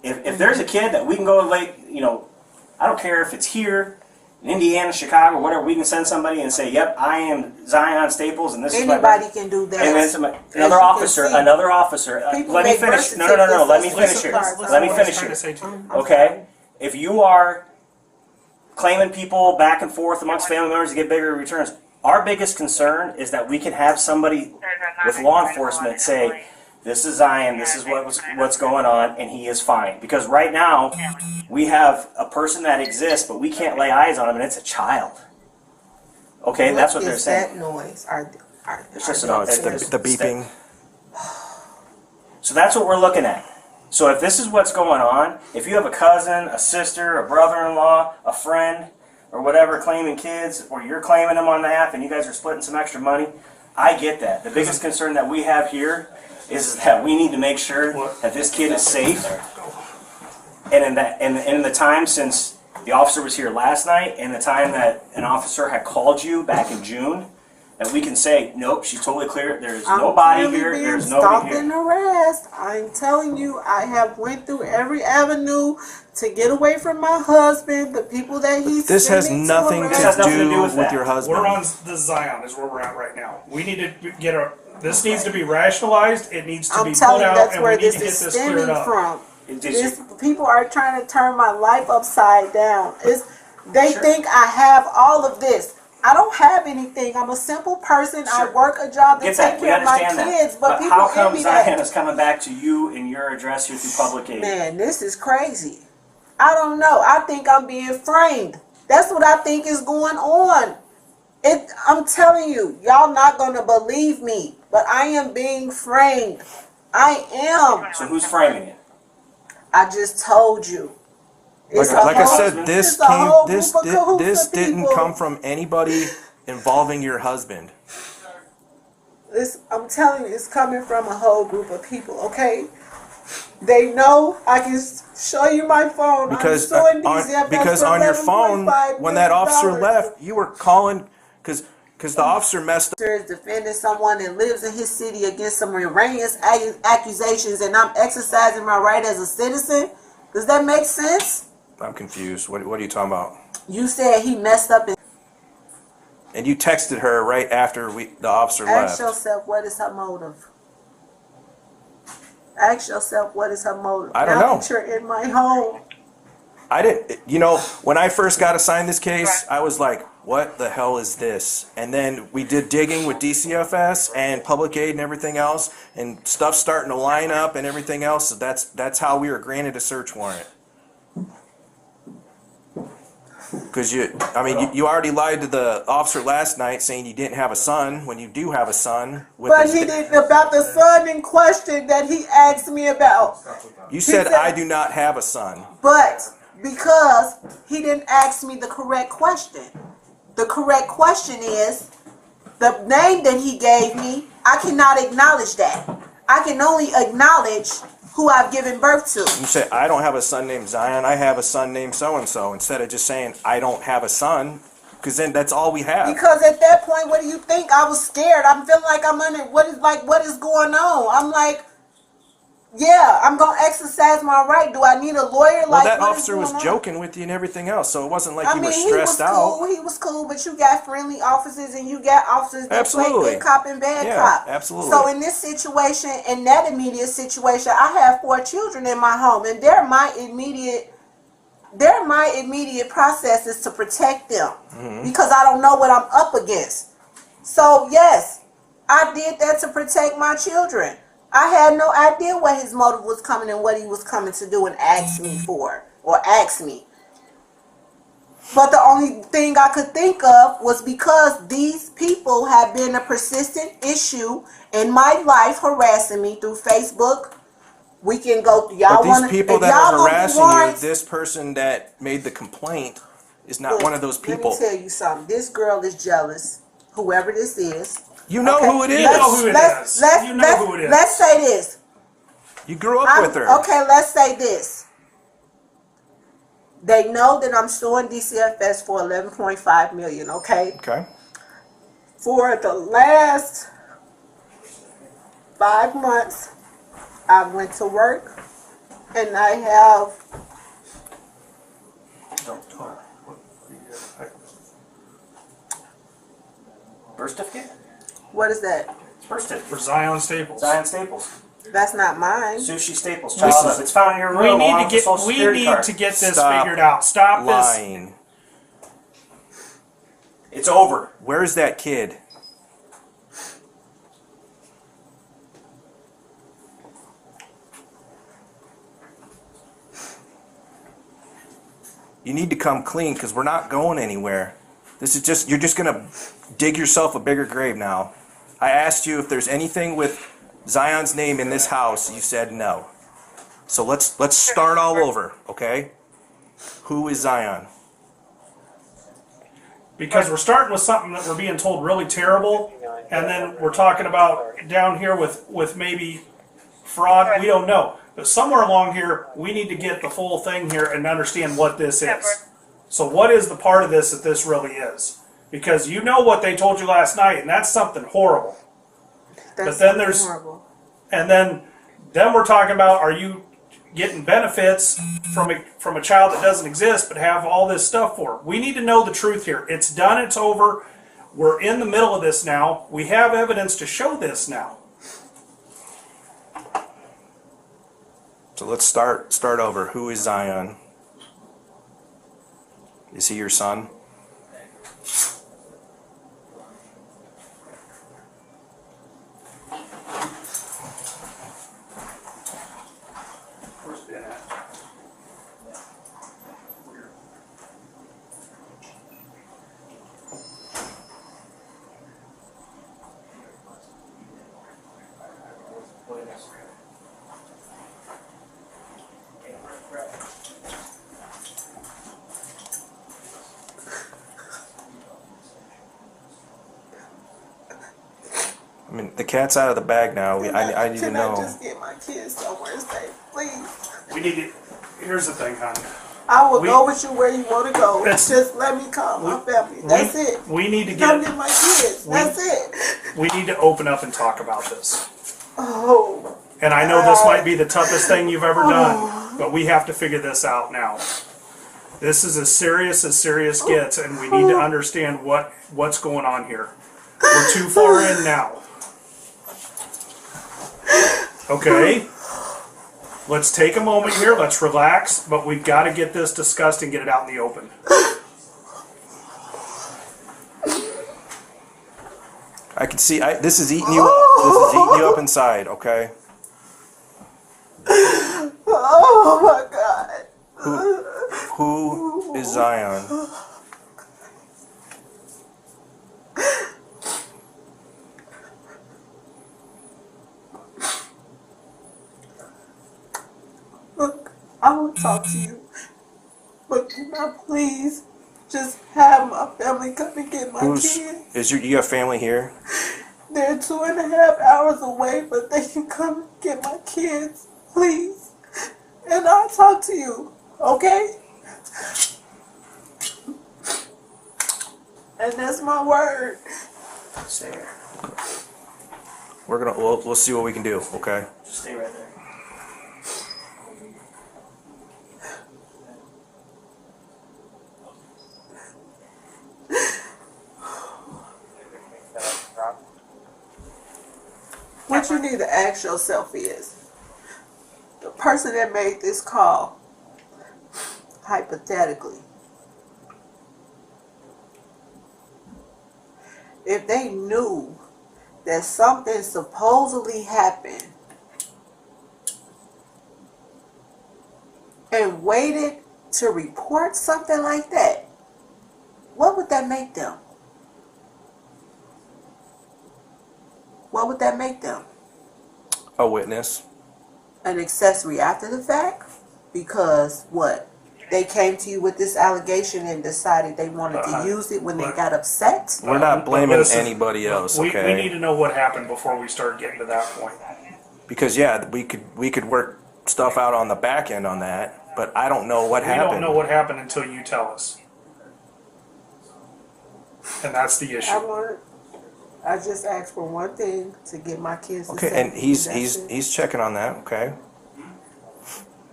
If there's a kid that we can go I don't care if it's here. In Indiana, Chicago, whatever, we can send somebody and say, "Yep, I am Zion Staples, and this anybody is can do that." And then another officer. Let me finish. No. Let me finish here. Let me finish here. Okay, if you are claiming people back and forth amongst family members to get bigger returns, our biggest concern is that we can have somebody with law enforcement say, "This is Zion. This is what's going on, and he is fine." Because right now, we have a person that exists, but we can't lay eyes on him, and it's a child. Okay, that's what they're saying. What is that noise? It's just It's the beeping. So that's what we're looking at. So if this is what's going on, if you have a cousin, a sister, a brother-in-law, a friend, or whatever claiming kids, or you're claiming them on behalf, and you guys are splitting some extra money, I get that. The biggest concern that we have here is that we need to make sure that this kid is safe. And in the time since the officer was here last night, and the time that an officer had called you back in June, that we can say, nope, she's totally clear. There's nobody here. There's nobody here. And harassed. I'm telling you, I have went through every avenue to get away from my husband. The people that he's This has nothing to do with your husband. We're on the Zion is where we're at right now. We need to get this needs to be rationalized. It needs to be put out, that's and where we need this to get is this stemming cleared up. from. People are trying to turn my life upside down. They think I have all of this. I don't have anything. I'm a simple person. I work a job to take care of my kids. But people how come envy Zion that. is coming back to you in your address here through public aid? Man, this is crazy. I don't know. I think I'm being framed. That's what I think is going on. I'm telling you, y'all not going to believe me, but I am being framed. I am. So who's framing it? I just told you. Like I said, this didn't come from anybody involving your husband. I'm telling you, it's coming from a whole group of people, okay? They know. I can show you my phone. Because on your phone, when that officer left, you were calling because the officer messed up. Is defending someone that lives in his city against some erroneous accusations, and I'm exercising my right as a citizen. Does that make sense? I'm confused. What are you talking about? You said he messed up. And you texted her right after the officer left. Ask yourself, what is her motive? Ask yourself, what is her motive? I don't know. That you're in my home. I didn't, when I first got assigned this case, I was like, what the hell is this? And then we did digging with DCFS and public aid and everything else, and stuff starting to line up and everything else. So that's how we were granted a search warrant. Because you already lied to the officer last night saying you didn't have a son when you do have a son. But he didn't about the son in question that he asked me about. You said I do not have a son. But because he didn't ask me the correct question. The correct question is the name that he gave me. I cannot acknowledge that. I can only acknowledge who I've given birth to. You say, I don't have a son named Zion, I have a son named so-and-so, instead of just saying, I don't have a son, because then that's all we have. Because at that point, what do you think? I was scared. I'm feeling like I'm under, what is going on? I'm like, Yeah, I'm gonna exercise my right. Do I need a lawyer? Well, Like that what is officer was going on? joking with you and everything else, so it wasn't like I you mean, were stressed out. He was cool, but you got friendly officers and you got officers that play Absolutely. good cop and bad Yeah, cop. absolutely. So in this situation, in that immediate situation, I have 4 children in my home, and they're my immediate process is to protect them because I don't know what I'm up against. So yes, I did that to protect my children. I had no idea what his motive was coming and what he was coming to do and ask me for or ask me. But the only thing I could think of was because these people have been a persistent issue in my life harassing me through Facebook. We can go. But these people that are harassing you, this person that made the complaint is not one of those people. Let me tell you something. This girl is jealous. Whoever this is. You know who it is. You know who it is. You know who it is. Let's say this. You grew up with her. Okay, let's say this. They know that I'm suing DCFS for $11.5 million. Okay. Okay. For the last 5 months, I went to work, and I have. Birth certificate? What is that? Birth certificate. For Zion Staples. Zion Staples. That's not mine. Sushi Staples. Child. It's found in your room. We along need with the Social we Security need card. to get this Stop figured out. Stop lying. It's over. Where's that kid? You need to come clean because we're not going anywhere. This is just, you're just going to dig yourself a bigger grave now. I asked you if there's anything with Zion's name in this house. You said no. So let's start all over, okay? Who is Zion? Because we're starting with something that we're being told really terrible, and then we're talking about down here with maybe fraud. We don't know. But somewhere along here, we need to get the full thing here and understand what this is. So what is the part of this that this really is? Because you know what they told you last night, and that's something horrible. That's but then there's, horrible. and then we're talking about, are you getting benefits from a child that doesn't exist but have all this stuff for? We need to know the truth here. It's done. It's over. We're in the middle of this now. We have evidence to show this now. So let's start over. Who is Zion? Is he your son? I mean, the cat's out of the bag now. I need to know. Can I just get my kids somewhere safe, please? We need to. Here's the thing, hon. I will go with you where you want to go. That's- Just let me call my family. That's it. We need to Come get. get my kids. That's it. We need to open up and talk about this. Oh. And I know this might be the toughest thing you've ever done, but we have to figure this out now. This is as serious gets, and we need to understand what's going on here. We're too far in now. Okay? Let's take a moment here. Let's relax, but we've got to get this discussed and get it out in the open. I can see. This is eating you up. This is eating you up inside. Okay. Oh my God. Who is Zion? Look, I will talk to you, but can I please just have my family come and get my kids? You have family here? They're 2.5 hours away, but they can come and get my kids, please. And I'll talk to you, okay? And that's my word. Stay here. We'll see what we can do. Okay. Just stay right there. What you need to ask yourself is, the person that made this call, hypothetically, if they knew that something supposedly happened and waited to report something like that, what would that make them? What would that make them? A witness. An accessory after the fact? Because what? They came to you with this allegation and decided they wanted to use it when they got upset? We're not blaming Listen, anybody else, we okay? need to know what happened before we start getting to that point. Because yeah, we could work stuff out on the back end on that, but I don't know what We happened. don't know what happened until you tell us. And that's the issue. I just asked for one thing, to get my kids to Okay, safety. and he's That's it. he's checking on that, okay?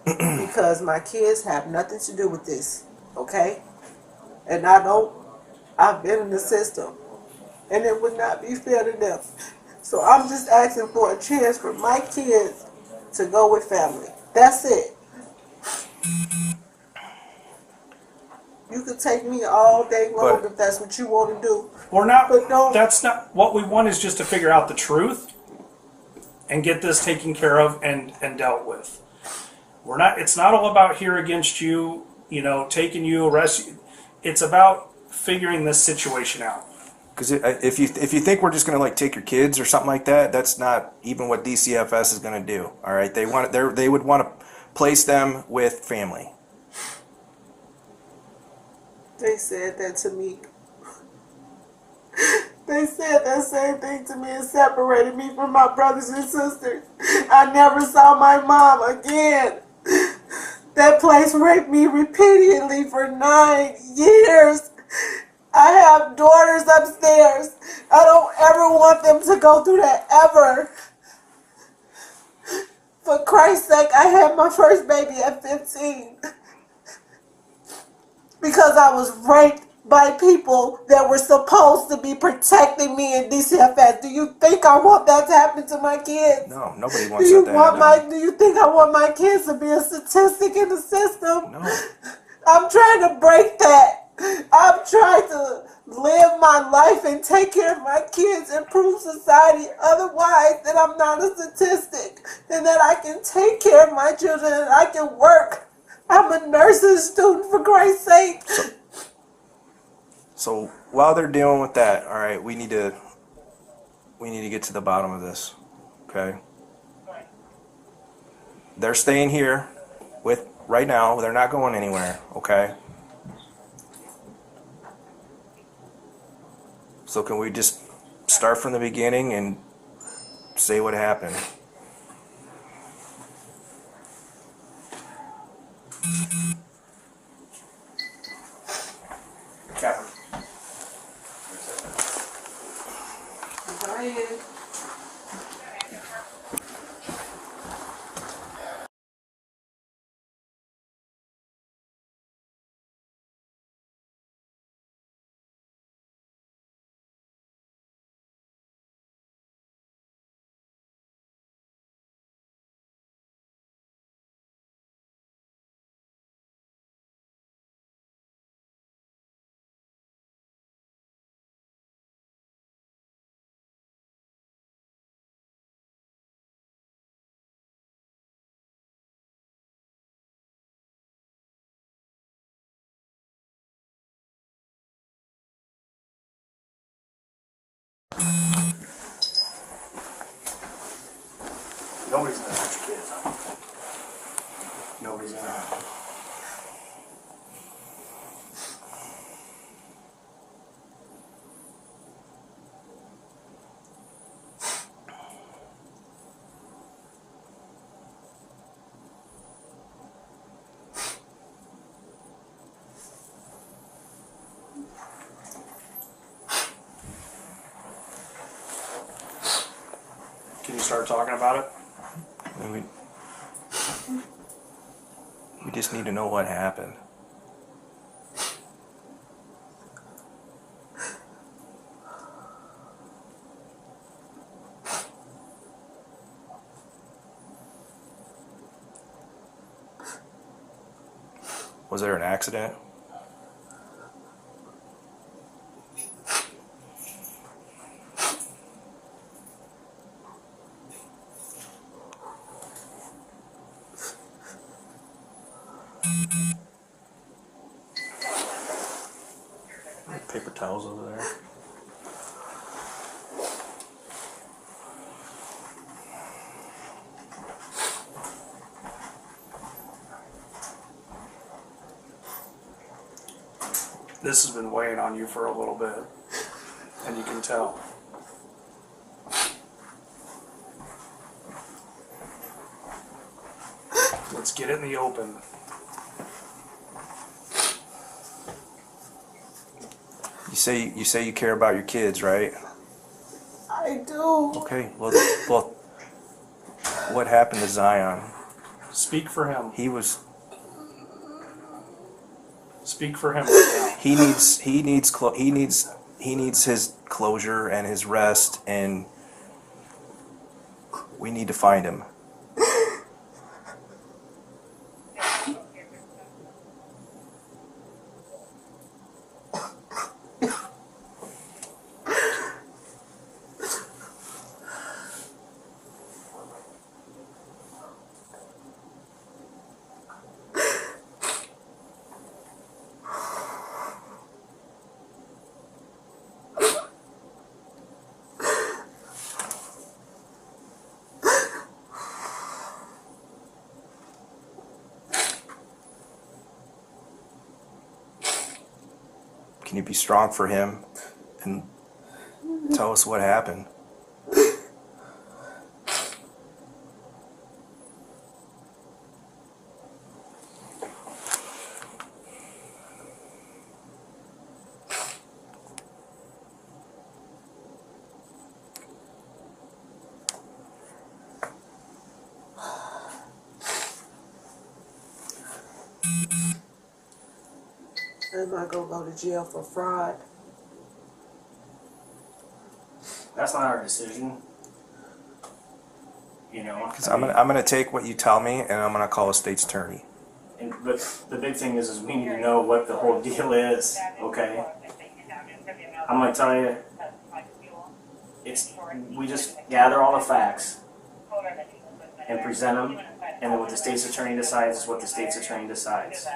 Because my kids have nothing to do with this, okay? And I've been in the system, and it would not be fair to them. So I'm just asking for a chance for my kids to go with family. That's it. You could take me all day long if that's what you want to do. We're not, But don't. that's not, what we want is just to figure out the truth and get this taken care of and dealt with. We're not, it's not all about here against you, you know, taking you, arrest you. It's about figuring this situation out. Because if you think we're just gonna like take your kids or something like that, that's not even what DCFS is gonna do. All right, they would want to place them with family. They said that to me. They said that same thing to me and separated me from my brothers and sisters. I never saw my mom again. That place raped me repeatedly for 9 years. I have daughters upstairs. I don't ever want them to go through that ever. For Christ's sake, I had my first baby at 15. Because I was raped by people that were supposed to be protecting me in DCFS. Do you think I want that to happen to my kids? No, nobody wants that to happen. Do you think I want my kids to be a statistic in the system? No. I'm trying to break that. I'm trying to live my life and take care of my kids, improve society. Otherwise, that I'm not a statistic and that I can take care of my children and I can work. I'm a nursing student, for Christ's sake. So while they're dealing with that, all right, we need to get to the bottom of this, okay? They're staying here with right now. They're not going anywhere, okay? So can we just start from the beginning and say what happened? Captain. Go ahead. Nobody's gonna touch your kids. Nobody's gonna. Can you start talking about it? I mean, we just need to know what happened. Was there an accident? Paper towels over there. This has been weighing on you for a little bit, and you can tell. Let's get it in the open. You say you care about your kids, right? I do. Okay. Well, what happened to Zion? Speak for him. He was. Speak for him right now. He needs his closure and his rest, and we need to find him. Can you be strong for him and tell us what happened? Am I gonna go to jail for fraud? That's not our decision. You know. Because I'm gonna take what you tell me, and I'm gonna call a state's attorney. But the big thing is we need to know what the whole deal is. Okay. I'm gonna tell you. We just gather all the facts and present them, and then what the state's attorney decides is what the state's attorney decides.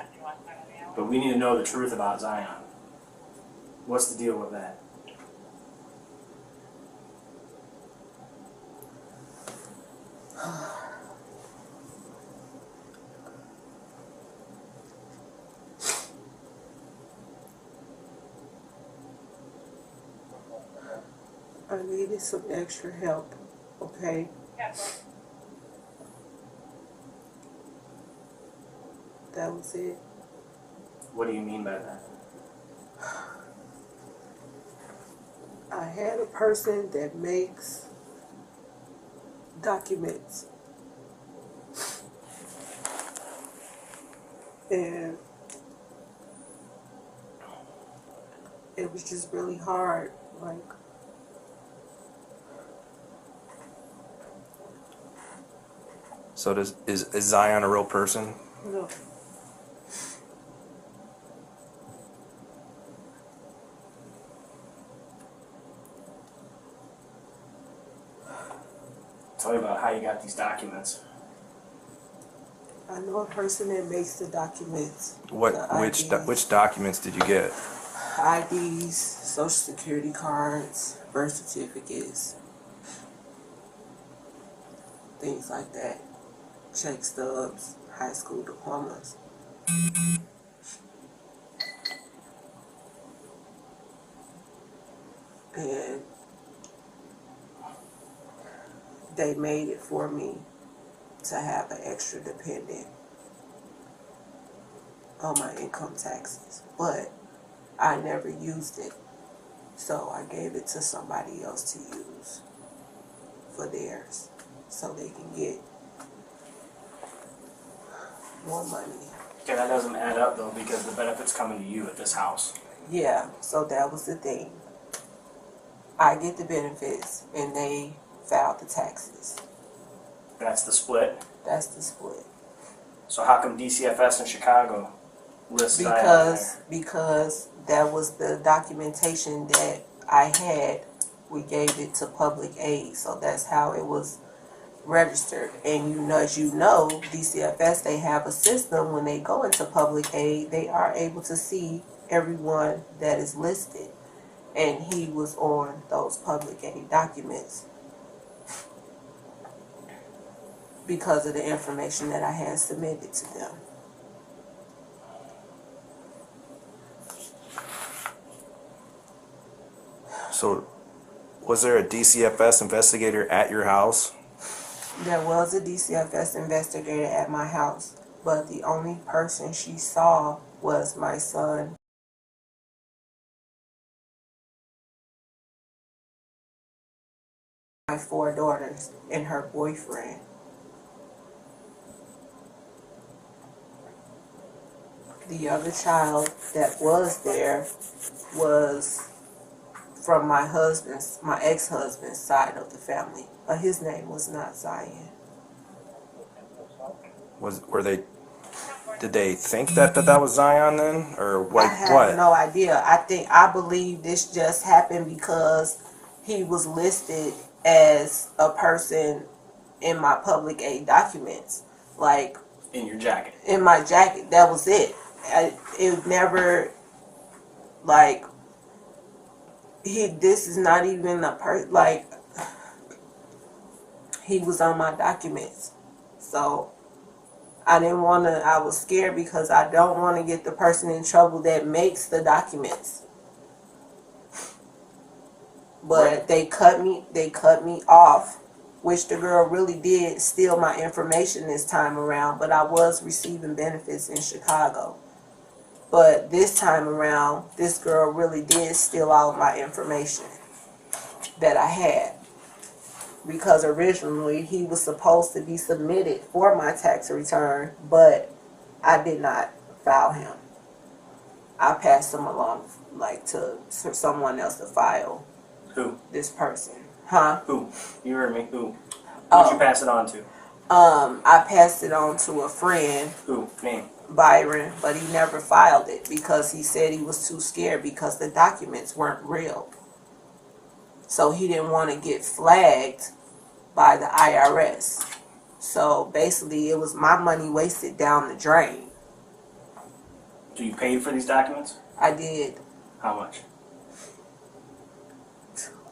But we need to know the truth about Zion. What's the deal with that? I needed some extra help, okay? That was it. What do you mean by that? I had a person that makes documents. And it was just really hard, like, So is Zion a real person? you know, Tell me about how you got these documents. I know a person that makes the documents. Which documents did you get? IDs, social security cards, birth certificates, things like that. Check stubs, high school diplomas. And they made it for me to have an extra dependent on my income taxes, but I never used it, so I gave it to somebody else to use for theirs, so they can get more money. Okay, that doesn't add up though, because the benefit's coming to you at this house. Yeah, so that was the thing. I get the benefits, and they filed the taxes. That's the split. That's the split. So how come DCFS in Chicago list Zion on there? Because that was the documentation that I had. We gave it to public aid, so that's how it was registered. And you know, as you know, DCFS, they have a system when they go into public aid, they are able to see everyone that is listed. And he was on those public aid documents because of the information that I had submitted to them. So, was there a DCFS investigator at your house? There was a DCFS investigator at my house, but the only person she saw was my son. My 4 daughters and her boyfriend. The other child that was there was from my ex-husband's side of the family, but his name was not Zion. Did they think that was Zion then, or what? I have no idea. I believe this just happened because he was listed as a person in my public aid documents, like In your jacket. in my jacket. That was it. It never, like, this is not even a like, he was on my documents. So I didn't want to, I was scared because I don't want to get the person in trouble that makes the documents. But they cut me off, which the girl really did steal my information this time around, but I was receiving benefits in Chicago. But this time around, this girl really did steal all of my information that I had. Because originally he was supposed to be submitted for my tax return, but I did not file him. I passed him along, like, for someone else to file. Who? This person. Huh? Who? You heard me. Who? Who'd you pass it on to? I passed it on to a friend. Who? Name? Byron, but he never filed it because he said he was too scared because the documents weren't real. So he didn't want to get flagged by the IRS. So basically it was my money wasted down the drain. So you paid for these documents? I did. How much?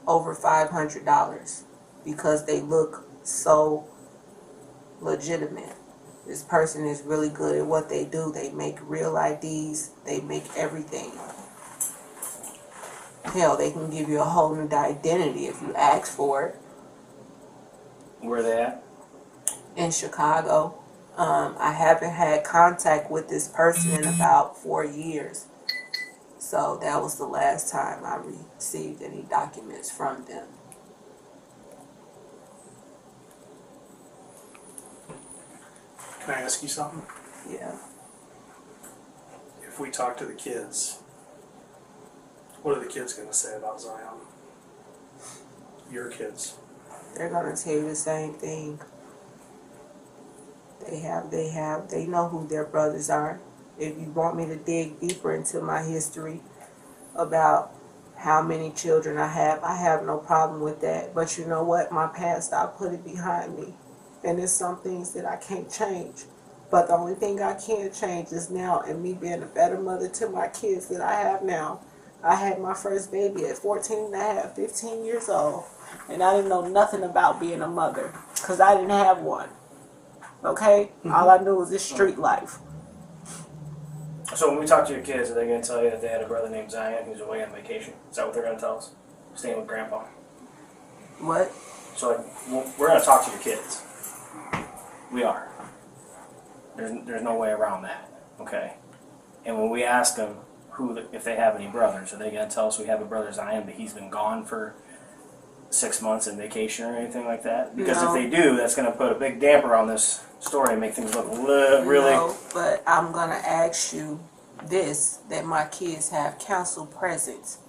Over $500 because they look so legitimate. This person is really good at what they do. They make real IDs. They make everything. Hell, they can give you a whole new identity if you ask for it. Where are they at? In Chicago. I haven't had contact with this person in about 4 years. So that was the last time I received any documents from them. Can I ask you something? Yeah. If we talk to the kids, what are the kids going to say about Zion? Your kids. They're going to tell you the same thing. They know who their brothers are. If you want me to dig deeper into my history about how many children I have no problem with that. But you know what? My past, I put it behind me. And there's some things that I can't change. But the only thing I can change is now, and me being a better mother to my kids that I have now. I had my first baby at 14 and a half, 15 years old. And I didn't know nothing about being a mother. Because I didn't have one. Okay? Mm-hmm. All I knew was this street life. So when we talk to your kids, are they going to tell you that they had a brother named Zion who's away on vacation? Is that what they're going to tell us? Staying with Grandpa? What? So like, we're going to talk to your kids. We are. There's no way around that. Okay? And when we ask them if they have any brothers, are they going to tell us we have a brother Zion, but he's been gone for 6 months on vacation or anything like that? Because if they do, that's going to put a big damper on this story and make things look really... No, but I'm going to ask you this, that my kids have counsel presence.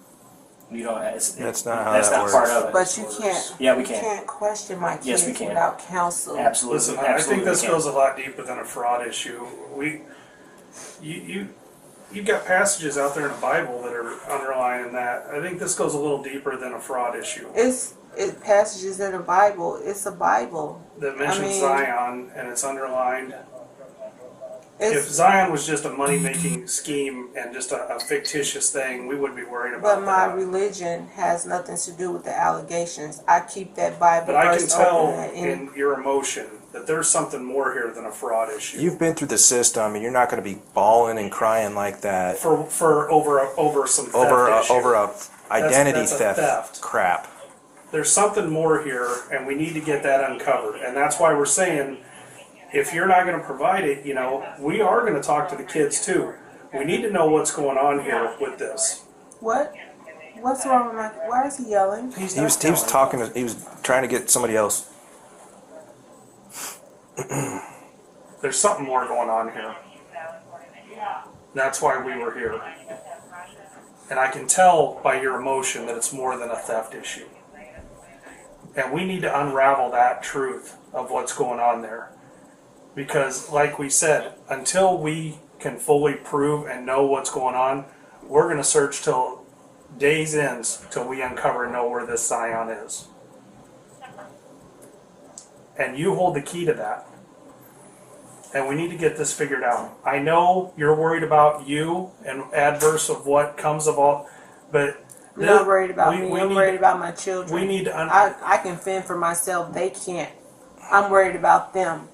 You don't... That's not how that's that not works. part of it. But you can't... Yeah, we You can. can't question my kids Yes, we can. without counsel. Absolutely. Listen, Absolutely I think this can. goes a lot deeper than a fraud issue. you've got passages out there in the Bible that are underlying that. I think this goes a little deeper than a fraud issue. It's passages in the Bible. It's a Bible. That mentions Zion, and it's underlined. If Zion was just a money-making scheme and just a fictitious thing, we wouldn't be worried about But my that. religion has nothing to do with the allegations. I keep that Bible But I can verse tell open in your emotion that there's something more here than a fraud issue. You've been through the system, and you're not going to be bawling and crying like that For over some theft issue. over a identity That's a theft. crap. There's something more here, and we need to get that uncovered. And that's why we're saying, if you're not going to provide it, you know, we are going to talk to the kids too. We need to know what's going on here with this. What? What's wrong with my? Why is he yelling? He was talking. He was trying to get somebody else. There's something more going on here. That's why we were here. And I can tell by your emotion that it's more than a theft issue. And we need to unravel that truth of what's going on there. Because, like we said, until we can fully prove and know what's going on, we're going to search till days ends till we uncover and know where this Zion is. And you hold the key to that. And we need to get this figured out. I know you're worried about you and adverse of what comes of all, but I'm not worried about me. I'm worried about my children. We need to. I can fend for myself. They can't. I'm worried about them.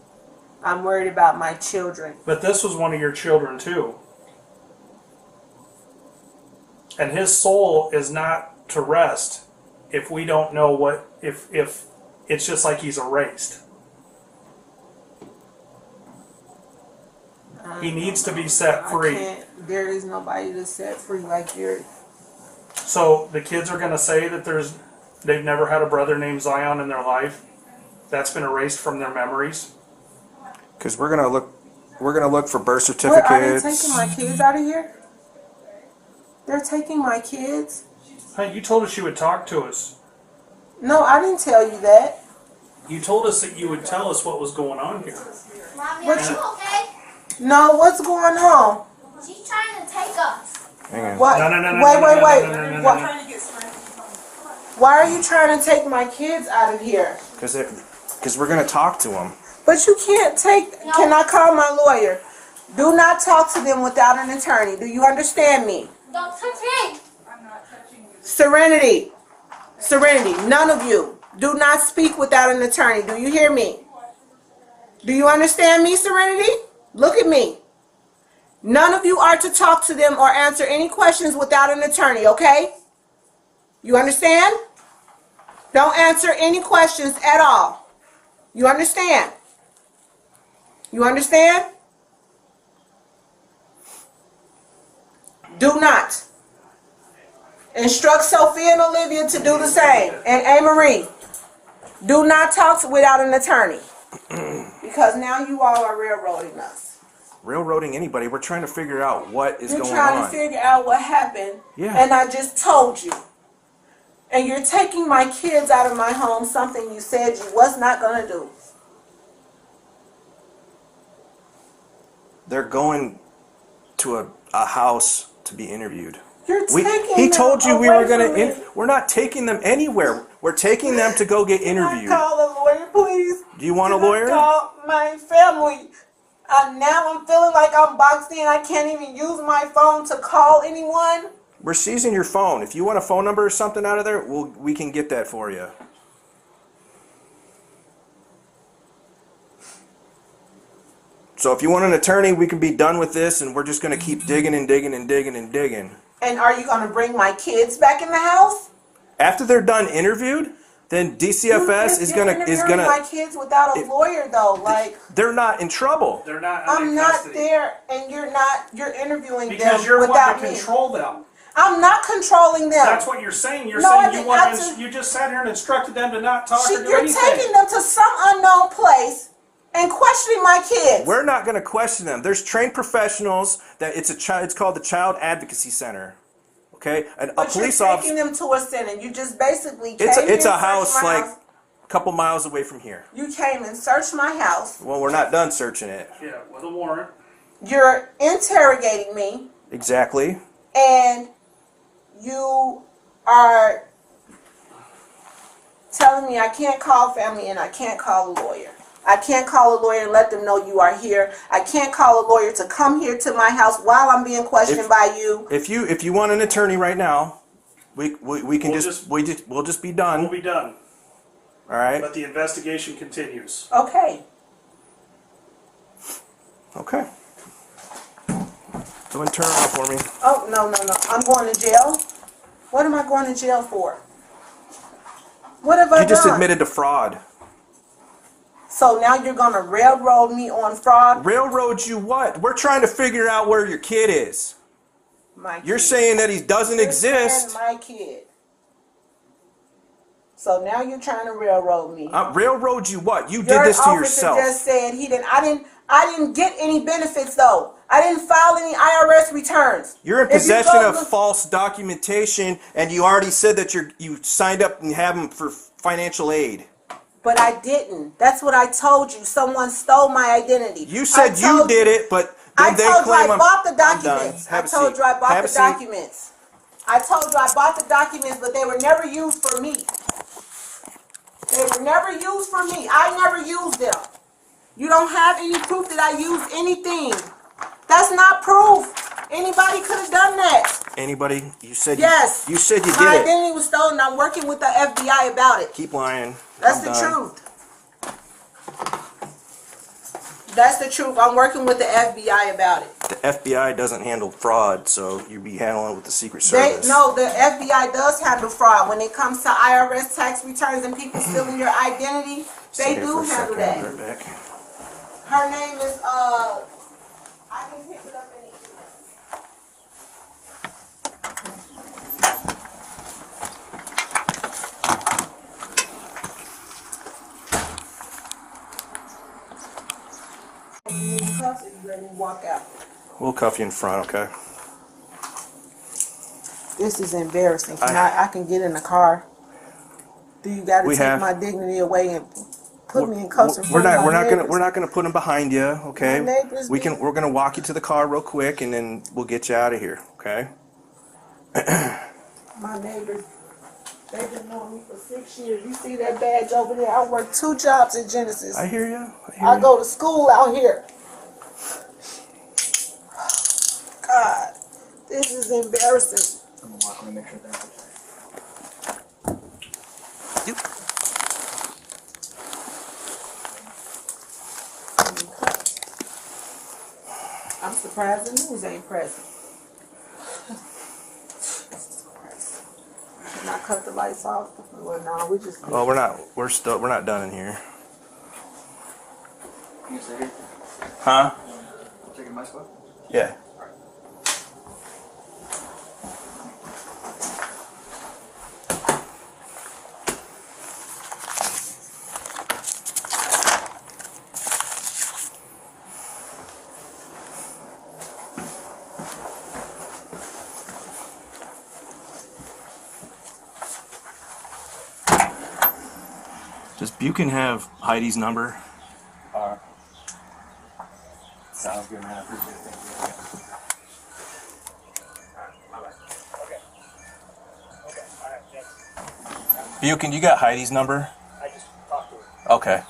I'm worried about my children. But this was one of your children too. And his soul is not to rest if we don't know what, if it's just like he's erased. He needs to be set free. There is nobody to set free like you. So the kids are going to say that they've never had a brother named Zion in their life. That's been erased from their memories. Because we're gonna look for birth certificates. What, are they taking my kids out of here? They're taking my kids? Hey, you told us you would talk to us. No, I didn't tell you that. You told us that you would tell us what was going on here. Mommy, are you okay? No, what's going on? She's trying to take us. Hang on. What? No. Wait. No. Why are you trying to take my kids out of here? Because we're gonna talk to them. But you can't take. No. Can I call my lawyer? Do not talk to them without an attorney. Do you understand me? Don't touch me. I'm not touching you. Serenity. None of you. Do not speak without an attorney. Do you hear me? Do you understand me, Serenity? Look at me. None of you are to talk to them or answer any questions without an attorney, okay? You understand? Don't answer any questions at all. You understand? You understand? Do not. Instruct Sophia and Olivia to do the same. And A-Marie. Do not talk without an attorney. Because now you all are railroading us. Railroading anybody. We're trying to figure out what is going on. You're trying to figure out what happened. Yeah. And I just told you. And you're taking my kids out of my home, something you said you was not going to do. They're going to a house to be interviewed. You're taking He them told you we away were going from me. to. We're not taking them anywhere. We're taking them to go get interviewed. Call a lawyer, please. Do you want a lawyer? Call my family. Now I'm feeling like I'm boxed in. I can't even use my phone to call anyone. We're seizing your phone. If you want a phone number or something out of there, we can get that for you. So if you want an attorney, we can be done with this, and we're just going to keep digging and digging and digging and digging. And are you going to bring my kids back in the house? After they're done interviewed, then DCFS is gonna my kids without a lawyer though. Like they're not in trouble. They're not. I'm not there, and you're not. You're interviewing because them you're without wanting to control them. I'm not controlling them. That's what you're saying. You're No, saying you just sat here and instructed them to not talk or do You're anything. taking them to some unknown place and questioning my kids. We're not going to question them. There's trained professionals that it's called the Child Advocacy Center. Okay, and a police officer. You're taking them to a center. You just basically It's a house like a couple miles away from here. You came and searched my house. Well, we're not done searching it. Yeah, with a warrant. You're interrogating me. Exactly. And you are telling me I can't call family and I can't call a lawyer. I can't call a lawyer and let them know you are here. I can't call a lawyer to come here to my house while I'm being questioned by you. If you want an attorney right now, we can We'll we'll just be done. We'll be done. All right. But the investigation continues. Okay. Okay. Go and turn around for me. Oh, no. I'm going to jail? What am I going to jail for? What have I done? You just admitted to fraud. So now you're going to railroad me on fraud? Railroad you what? We're trying to figure out where your kid is. You're saying that he doesn't exist. My kid. So now you're trying to railroad me. Railroad you what? You did this to yourself. Your officer just said he didn't. I didn't get any benefits though. I didn't file any IRS returns. You're in possession of false documentation, and you already said that you signed up and have them for financial aid. But I didn't. That's what I told you. Someone stole my identity. You said you did it, but then they claim I bought the documents. I told you I bought the documents. I told you I bought the documents, but they were never used for me. They were never used for me. I never used them. You don't have any proof that I used anything. That's not proof. Anybody could have done that. Anybody? You said yes. You said you did it. My identity was stolen. I'm working with the FBI about it. Keep lying. That's the truth. That's the truth. I'm working with the FBI about it. The FBI doesn't handle fraud, so you'd be handling it with the Secret Service. No, the FBI does handle fraud. When it comes to IRS tax returns and people stealing your identity, they do handle that. Right back. Her name is, I can pick it up in walk out. We'll cuff you in front, okay? This is embarrassing. I can get in the car. Do you got to take my dignity away and put me in cuffs? We're not gonna put him behind you, okay? We're gonna walk you to the car real quick, and then we'll get you out of here, okay? My neighbors, they've been knowing me for 6 years. You see that badge over there? I work 2 jobs at Genesis. I hear you. I go to school out here. God, this is embarrassing. I'm gonna walk and make sure that's I'm surprised the news ain't present. Can I cut the lights off? Well, no, we just. Well, we're not done in here. You stay here? Huh? Taking my spot? Yeah. Does Buchan have Heidi's number? Sounds good, man. I appreciate it. Thank you. Okay. All right, thanks. Buchan, you got Heidi's number? I just talked to her. Okay.